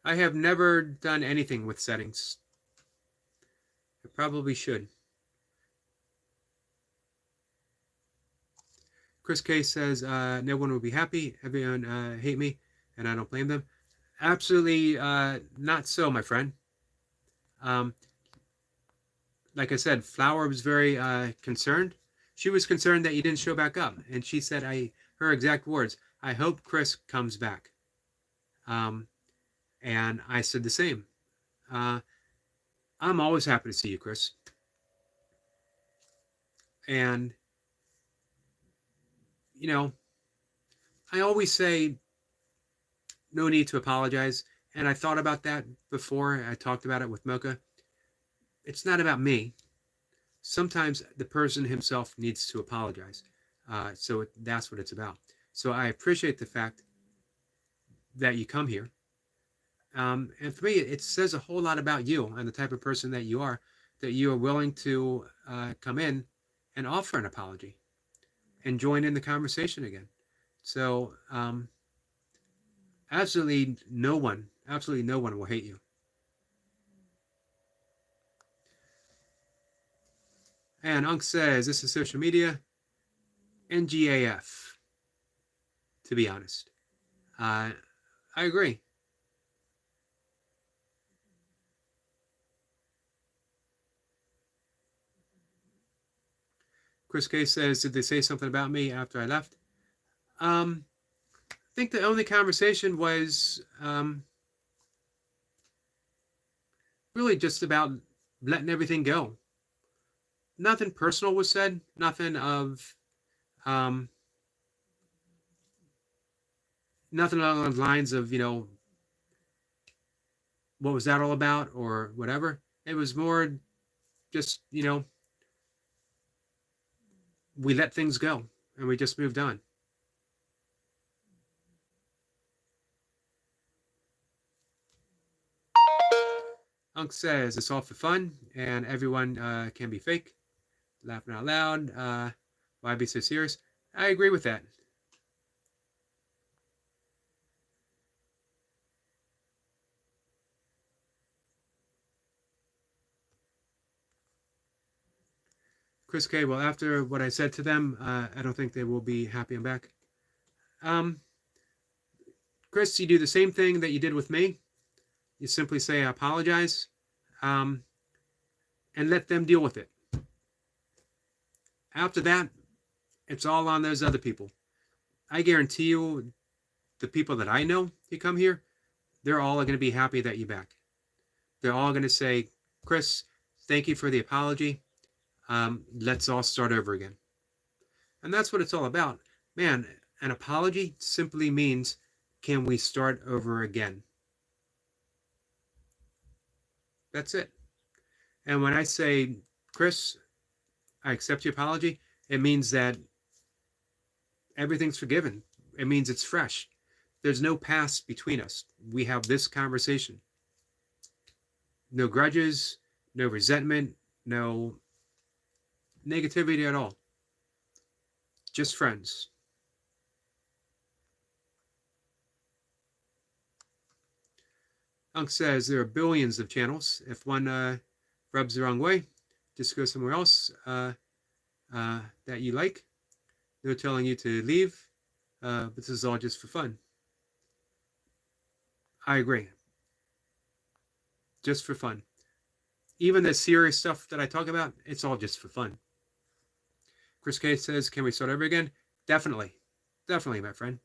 I have never done anything with settings. I probably should. Chris K says, no one will be happy. Everyone hate me, and I don't blame them. Absolutely not so, my friend. Um, like I said, Flower was very concerned. She was concerned that you didn't show back up, and she said, her exact words, "I hope Chris comes back." Um, and I said the same. Uh, I'm always happy to see you, Chris. And you know, I always say no need to apologize. And I thought about that before. I talked about it with Mocha. It's not about me. Sometimes the person himself needs to apologize. So that's what it's about. So I appreciate the fact that you come here. And for me, it says a whole lot about you and the type of person that you are are willing to come in and offer an apology and join in the conversation again. So absolutely no one will hate you. And Unc says, this is social media. NGAF, to be honest. I agree. Chris K says, did they say something about me after I left? I think the only conversation was really just about letting everything go. Nothing personal was said. Nothing of nothing along the lines of what was that all about or whatever. It was more just we let things go and we just moved on. Unc says it's all for fun and everyone can be fake. Laughing out loud. Why be so serious? I agree with that. Chris K, well, after what I said to them, I don't think they will be happy I'm back. Chris, you do the same thing that you did with me. You simply say, I apologize, and let them deal with it. After that, it's all on those other people. I guarantee you, the people that I know who come here, they're all going to be happy that you're back. They're all going to say, Chris, thank you for the apology. Let's all start over again. And that's what it's all about. Man, an apology simply means, can we start over again? That's it. And when I say, Chris, I accept your apology, it means that everything's forgiven. It means it's fresh. There's no past between us. We have this conversation. No grudges, no resentment, no negativity at all. Just friends. Unc says there are billions of channels. If one rubs the wrong way, just go somewhere else that you like. No telling you to leave, but this is all just for fun. I agree. Just for fun. Even the serious stuff that I talk about, it's all just for fun. Chris K says, can we start over again? Definitely. Definitely, my friend.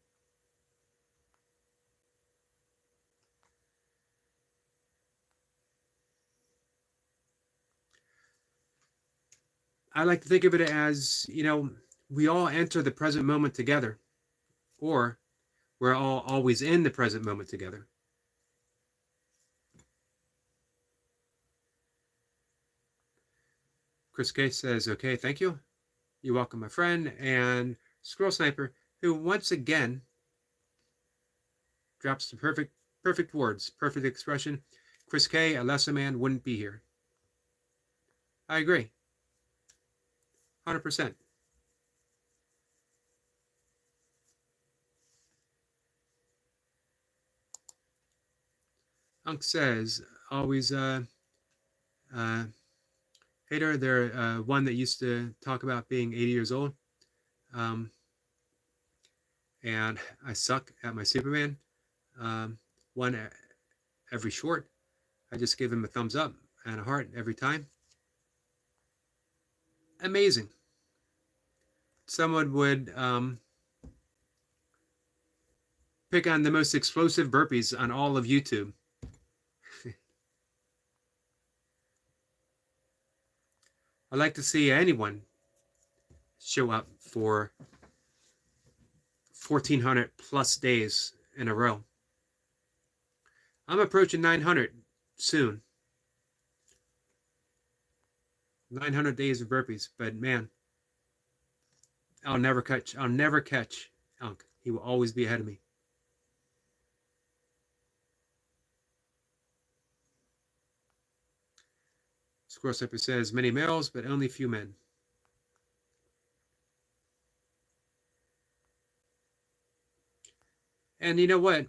I like to think of it as, we all enter the present moment together, or we're all always in the present moment together. Chris K says, okay, thank you. You're welcome, my friend. And Squirrel Sniper, who once again drops the perfect words, perfect expression. Chris K, a lesser man wouldn't be here. I agree. 100%. Unc says, always hater. They're one that used to talk about being 80 years old. and I suck at my Superman. Um, one every short. I just give him a thumbs up and a heart every time. Amazing. Someone would pick on the most explosive burpees on all of YouTube. I'd like to see anyone show up for 1,400 plus days in a row. I'm approaching 900 soon. 900 days of burpees, but man, I'll never catch Unk. He will always be ahead of me. Squirrel Slipper says many males, but only few men. And you know what?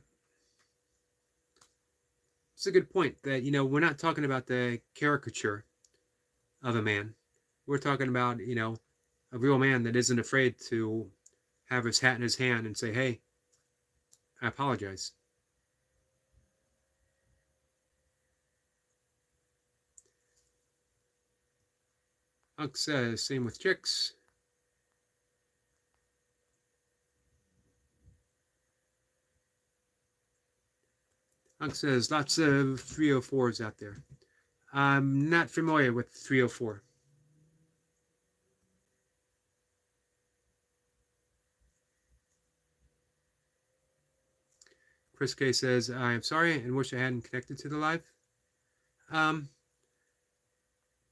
It's a good point that, we're not talking about the caricature of a man. We're talking about, a real man that isn't afraid to have his hat in his hand and say, hey, I apologize. Unk says, same with chicks. Unk says, lots of 304s out there. I'm not familiar with 304. Chris K says, I am sorry and wish I hadn't connected to the live.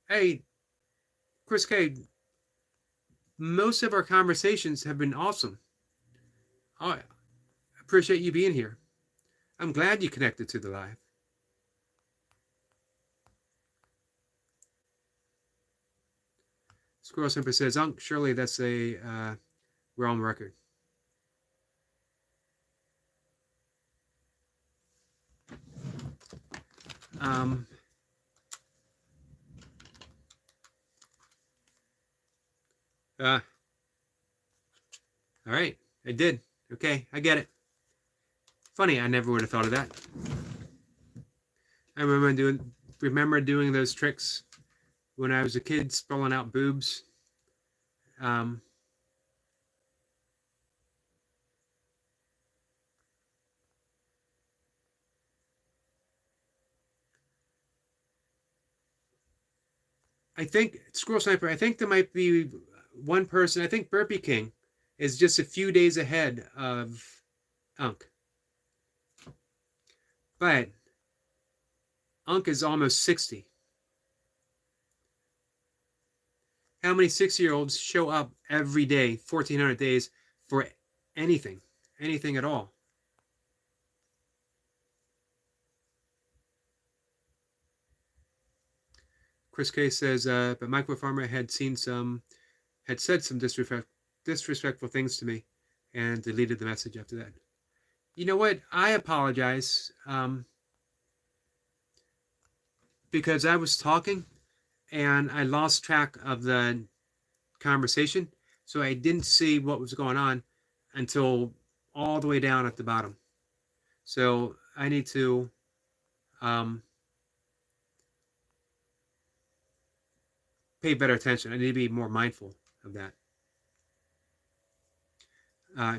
Hey, Chris K, most of our conversations have been awesome. I appreciate you being here. I'm glad you connected to the live. Squirrel Simper says, Unk, surely that's a realm record. All right, I did. Okay, I get it. Funny, I never would have thought of that. I remember doing those tricks when I was a kid, spelling out boobs. I think Squirrel Sniper. I think there might be one person. I think Burpee King is just a few days ahead of Unk, but Unk is almost 60. How many 6-year-olds show up every day, 1,400 days, for anything at all? Chris K says, but Micro Farmer had said some disrespectful things to me and deleted the message after that. You know what? I apologize because I was talking and I lost track of the conversation. So I didn't see what was going on until all the way down at the bottom. So I need to pay better attention. I need to be more mindful of that.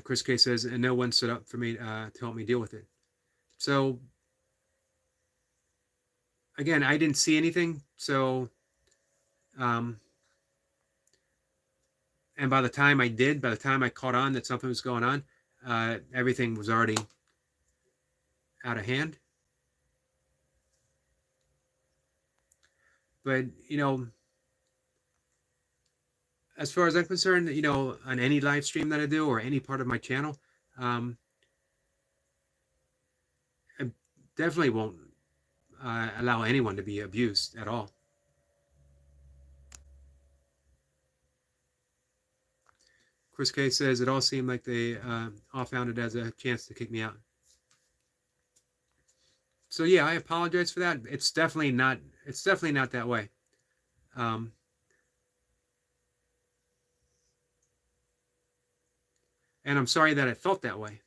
Chris K says, and no one stood up for me to help me deal with it. So again, I didn't see anything. So, and by the time I caught on that something was going on, everything was already out of hand. But, as far as I'm concerned, on any live stream that I do or any part of my channel, I definitely won't allow anyone to be abused at all. Chris K says it all seemed like they all found it as a chance to kick me out. So yeah, I apologize for that. It's definitely not that way. And I'm sorry that it felt that way.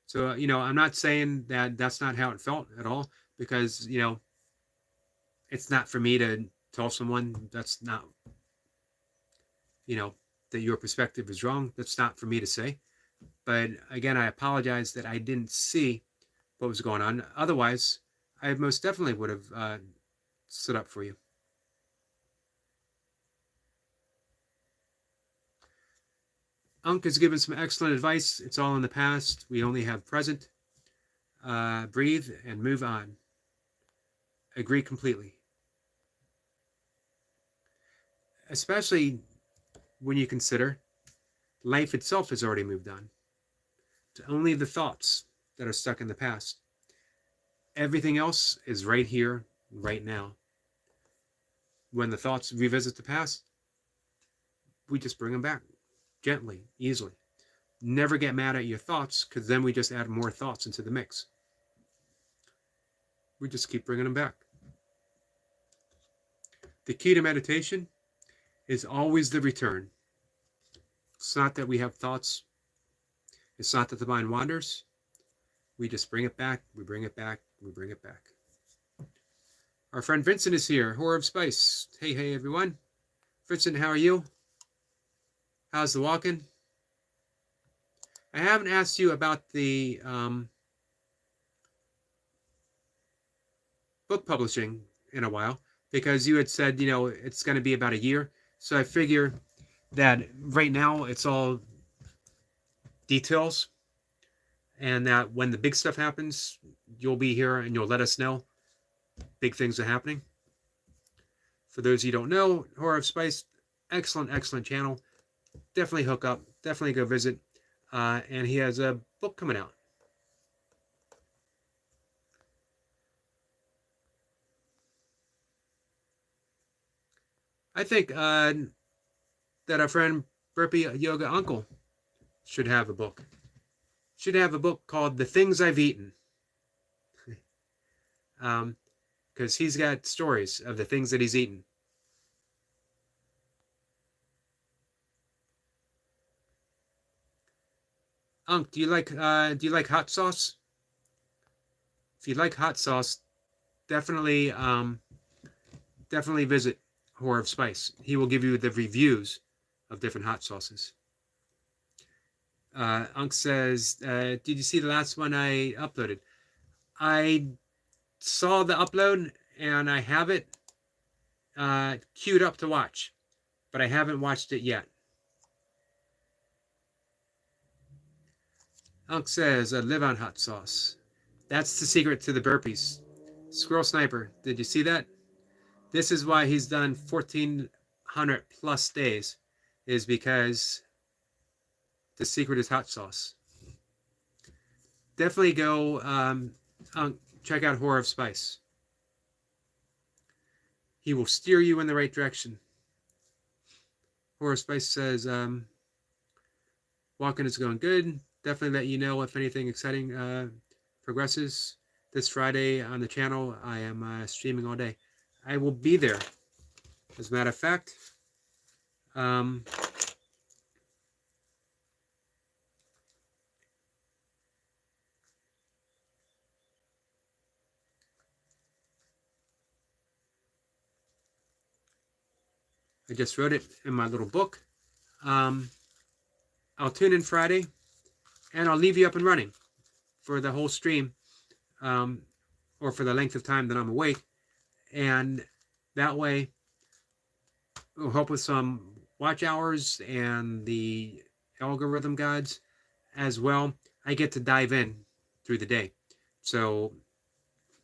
So, I'm not saying that that's not how it felt at all, because, it's not for me to tell someone that's not, you know, that your perspective is wrong. That's not for me to say. But again, I apologize that I didn't see what was going on. Otherwise, I most definitely would have stood up for you. Unc has given some excellent advice. It's all in the past. We only have present. Breathe and move on. Agree completely. Especially when you consider life itself has already moved on. It's only the thoughts that are stuck in the past. Everything else is right here, right now. When the thoughts revisit the past, we just bring them back gently, easily. Never get mad at your thoughts, because then we just add more thoughts into the mix. We just keep bringing them back. The key to meditation is always the return. It's not that we have thoughts. It's not that the mind wanders. We just bring it back. We bring it back. We bring it back. Our friend Vincent is here. Horror of Spice. Hey, everyone. Vincent, how are you? How's the walking? I haven't asked you about the book publishing in a while, because you had said, it's going to be about a year. So I figure that right now it's all details, and that when the big stuff happens, you'll be here and you'll let us know big things are happening. For those of you who don't know, Horror of Spice, excellent channel. Definitely hook up. Definitely go visit. And he has a book coming out. I think that our friend Burpee Yoga Uncle should have a book. Should have a book called The Things I've Eaten. Because he's got stories of the things that he's eaten. Unc, do you like hot sauce? If you like hot sauce, definitely visit Horror of Spice. He will give you the reviews of different hot sauces. Unc says, did you see the last one I uploaded? I saw the upload and I have it queued up to watch, but I haven't watched it yet. Unc says, live on hot sauce. That's the secret to the burpees. Squirrel Sniper, did you see that? This is why he's done 1,400 plus days, is because the secret is hot sauce. Definitely go check out Horror of Spice. He will steer you in the right direction. Horror of Spice says, walking is going good. Definitely let you know if anything exciting progresses. This Friday on the channel, I am streaming all day. I will be there. As a matter of fact, I just wrote it in my little book. I'll tune in Friday, and I'll leave you up and running for the whole stream, or for the length of time that I'm awake. And that way, it'll help with some watch hours and the algorithm guides as well. I get to dive in through the day. So,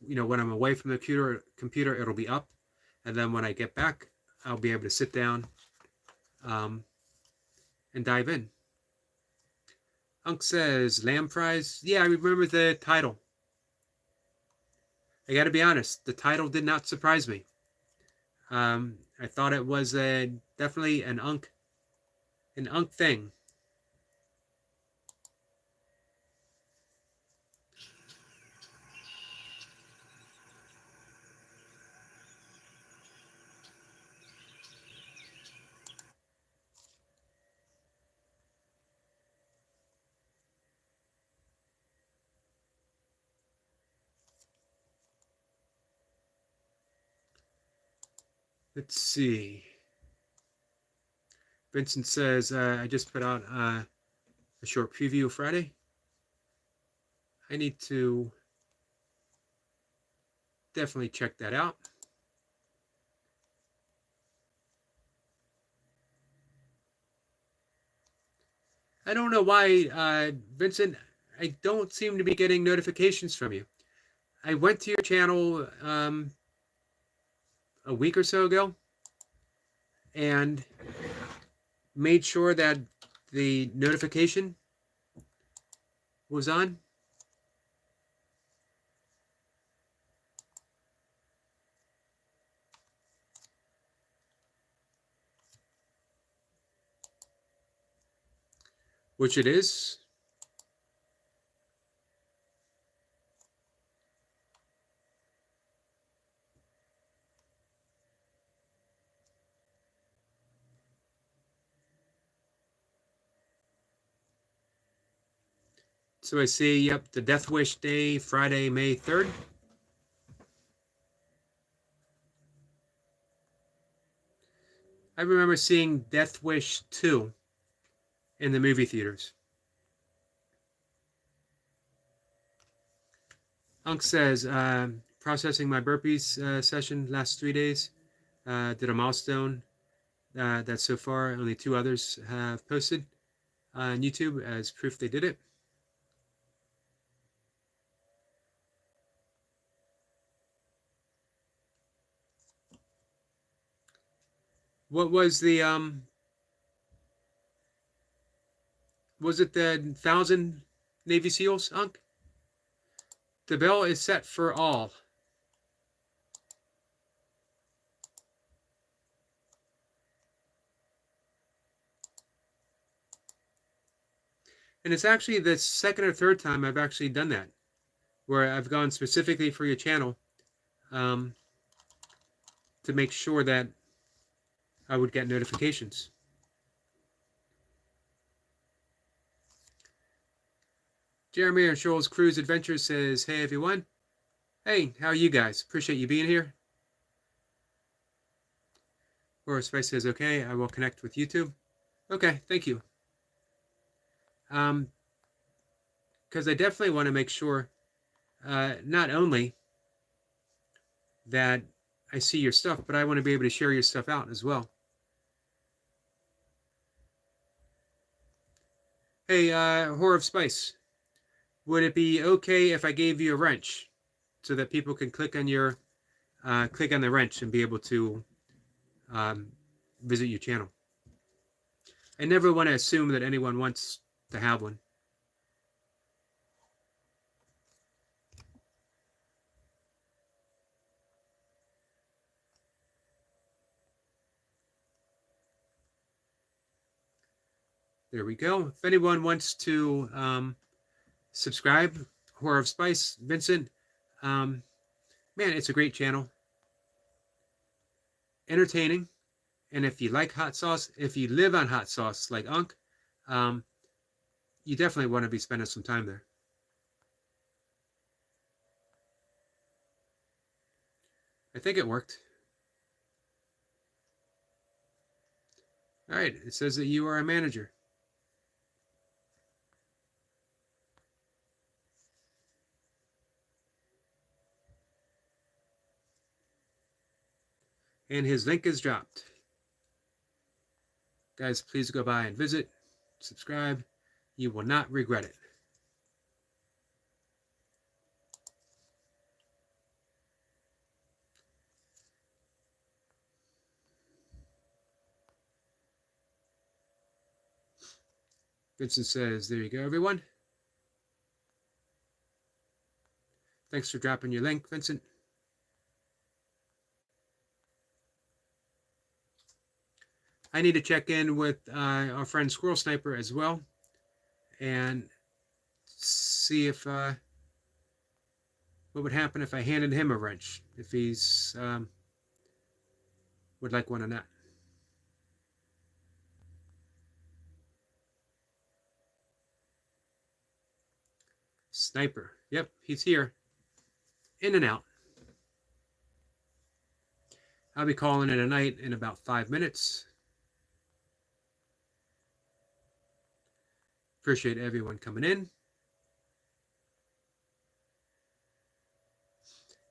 when I'm away from the computer, it'll be up. And then when I get back, I'll be able to sit down and dive in. Unc says, lamb fries. Yeah, I remember the title. I got to be honest, the title did not surprise me. I thought it was definitely an Unc thing. Let's see. Vincent says, I just put out a short preview of Friday. I need to definitely check that out. I don't know why, Vincent, I don't seem to be getting notifications from you. I went to your channel a week or so ago and made sure that the notification was on. Which it is. So I see, yep, the Death Wish Day, Friday, May 3rd. I remember seeing Death Wish 2 in the movie theaters. Unc says, processing my burpees session last 3 days. Did a milestone that so far only 2 others have posted on YouTube as proof they did it. What was the was it the 1,000 Navy SEALs, Unc? The bell is set for all. And it's actually the second or third time I've actually done that, where I've gone specifically for your channel to make sure that I would get notifications. Jeremy and Shoals Cruise Adventures says, hey everyone. Hey, how are you guys? Appreciate you being here. Or Spice says, okay, I will connect with YouTube. Okay, thank you. Because I definitely want to make sure not only that I see your stuff, but I want to be able to share your stuff out as well. Hey, Whore of Spice, would it be okay if I gave you a wrench so that people can click on your click on the wrench and be able to visit your channel? I never want to assume that anyone wants to have one. There we go. If anyone wants to subscribe, Horror of Spice, Vincent, man, it's a great channel. Entertaining. And if you like hot sauce, if you live on hot sauce like Unc, you definitely want to be spending some time there. I think it worked. All right, it says that you are a manager. And his link is dropped. Guys, please go by and visit, subscribe. You will not regret it. Vincent says, there you go, everyone. Thanks for dropping your link, Vincent. I need to check in with our friend Squirrel Sniper as well and see if what would happen if I handed him a wrench, if he's would like one or not. Sniper. Yep, he's here. In and out. I'll be calling it a night in about 5 minutes. Appreciate everyone coming in.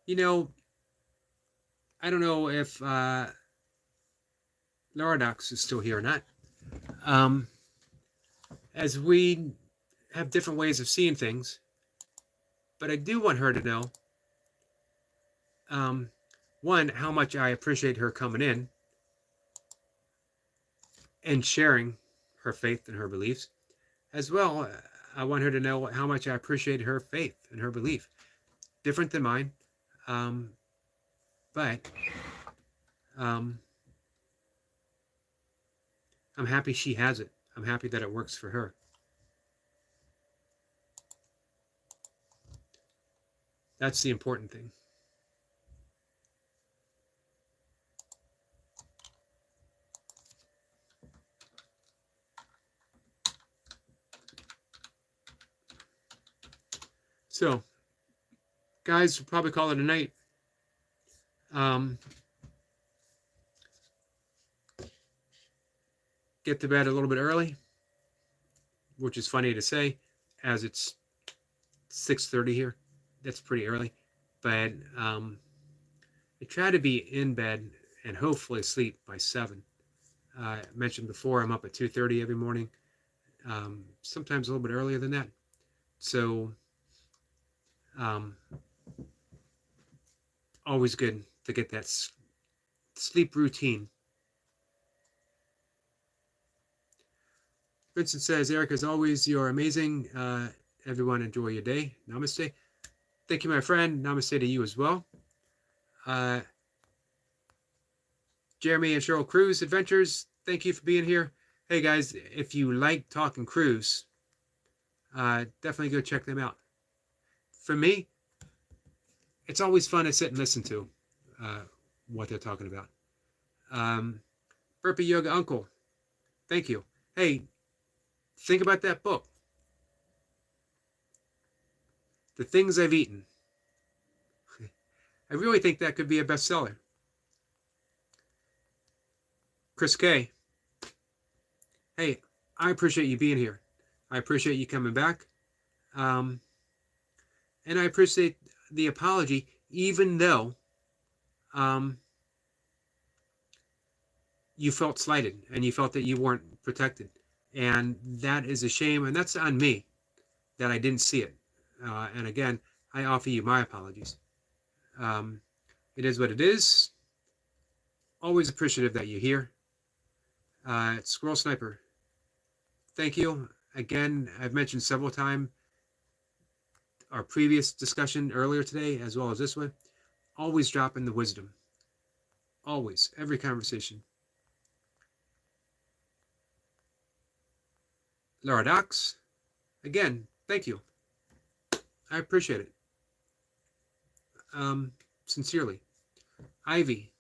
You know, I don't know if Laradox is still here or not. As we have different ways of seeing things, but I do want her to know, one, how much I appreciate her coming in and sharing her faith and her beliefs. As well, I want her to know how much I appreciate her faith and her belief. Different than mine, but I'm happy she has it. I'm happy that it works for her. That's the important thing. So, guys, we'll probably call it a night. Get to bed a little bit early, which is funny to say, as it's 6:30 here. That's pretty early, but I try to be in bed and hopefully sleep by 7. I mentioned before I'm up at 2:30 every morning, sometimes a little bit earlier than that. So always good to get that sleep routine. Vincent says, Eric, as always, you're amazing. Everyone enjoy your day. Namaste. Thank you, my friend. Namaste to you as well. Jeremy and Cheryl Cruise Adventures, thank you for being here. Hey, guys, if you like talking cruise, definitely go check them out. For me, it's always fun to sit and listen to what they're talking about. Burpee Yoga Uncle, thank you. Hey, think about that book. The Things I've Eaten. I really think that could be a bestseller. Chris K. Hey, I appreciate you being here. I appreciate you coming back. And I appreciate the apology, even though you felt slighted and you felt that you weren't protected. And that is a shame, and that's on me that I didn't see it. And again, I offer you my apologies. It is what it is. Always appreciative that you're here. Squirrel Sniper, thank you. Again, I've mentioned several times our previous discussion earlier today, as well as this one. Always drop in the wisdom. Always, every conversation. Laura Dox, again, thank you. I appreciate it. Sincerely. Ivy,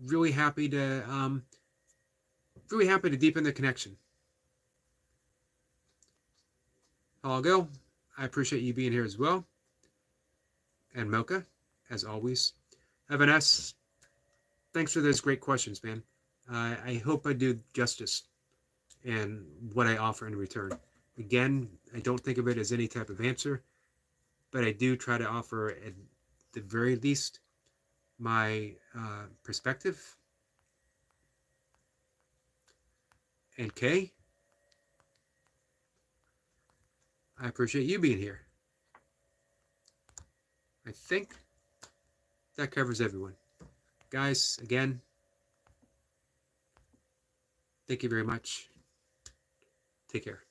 really happy to deepen the connection. I'll go. I appreciate you being here as well. And Mocha, as always. Evan S., thanks for those great questions, man. I hope I do justice and what I offer in return. Again, I don't think of it as any type of answer, but I do try to offer, at the very least, my perspective. And Kay, I appreciate you being here. I think that covers everyone. Guys, again, thank you very much. Take care.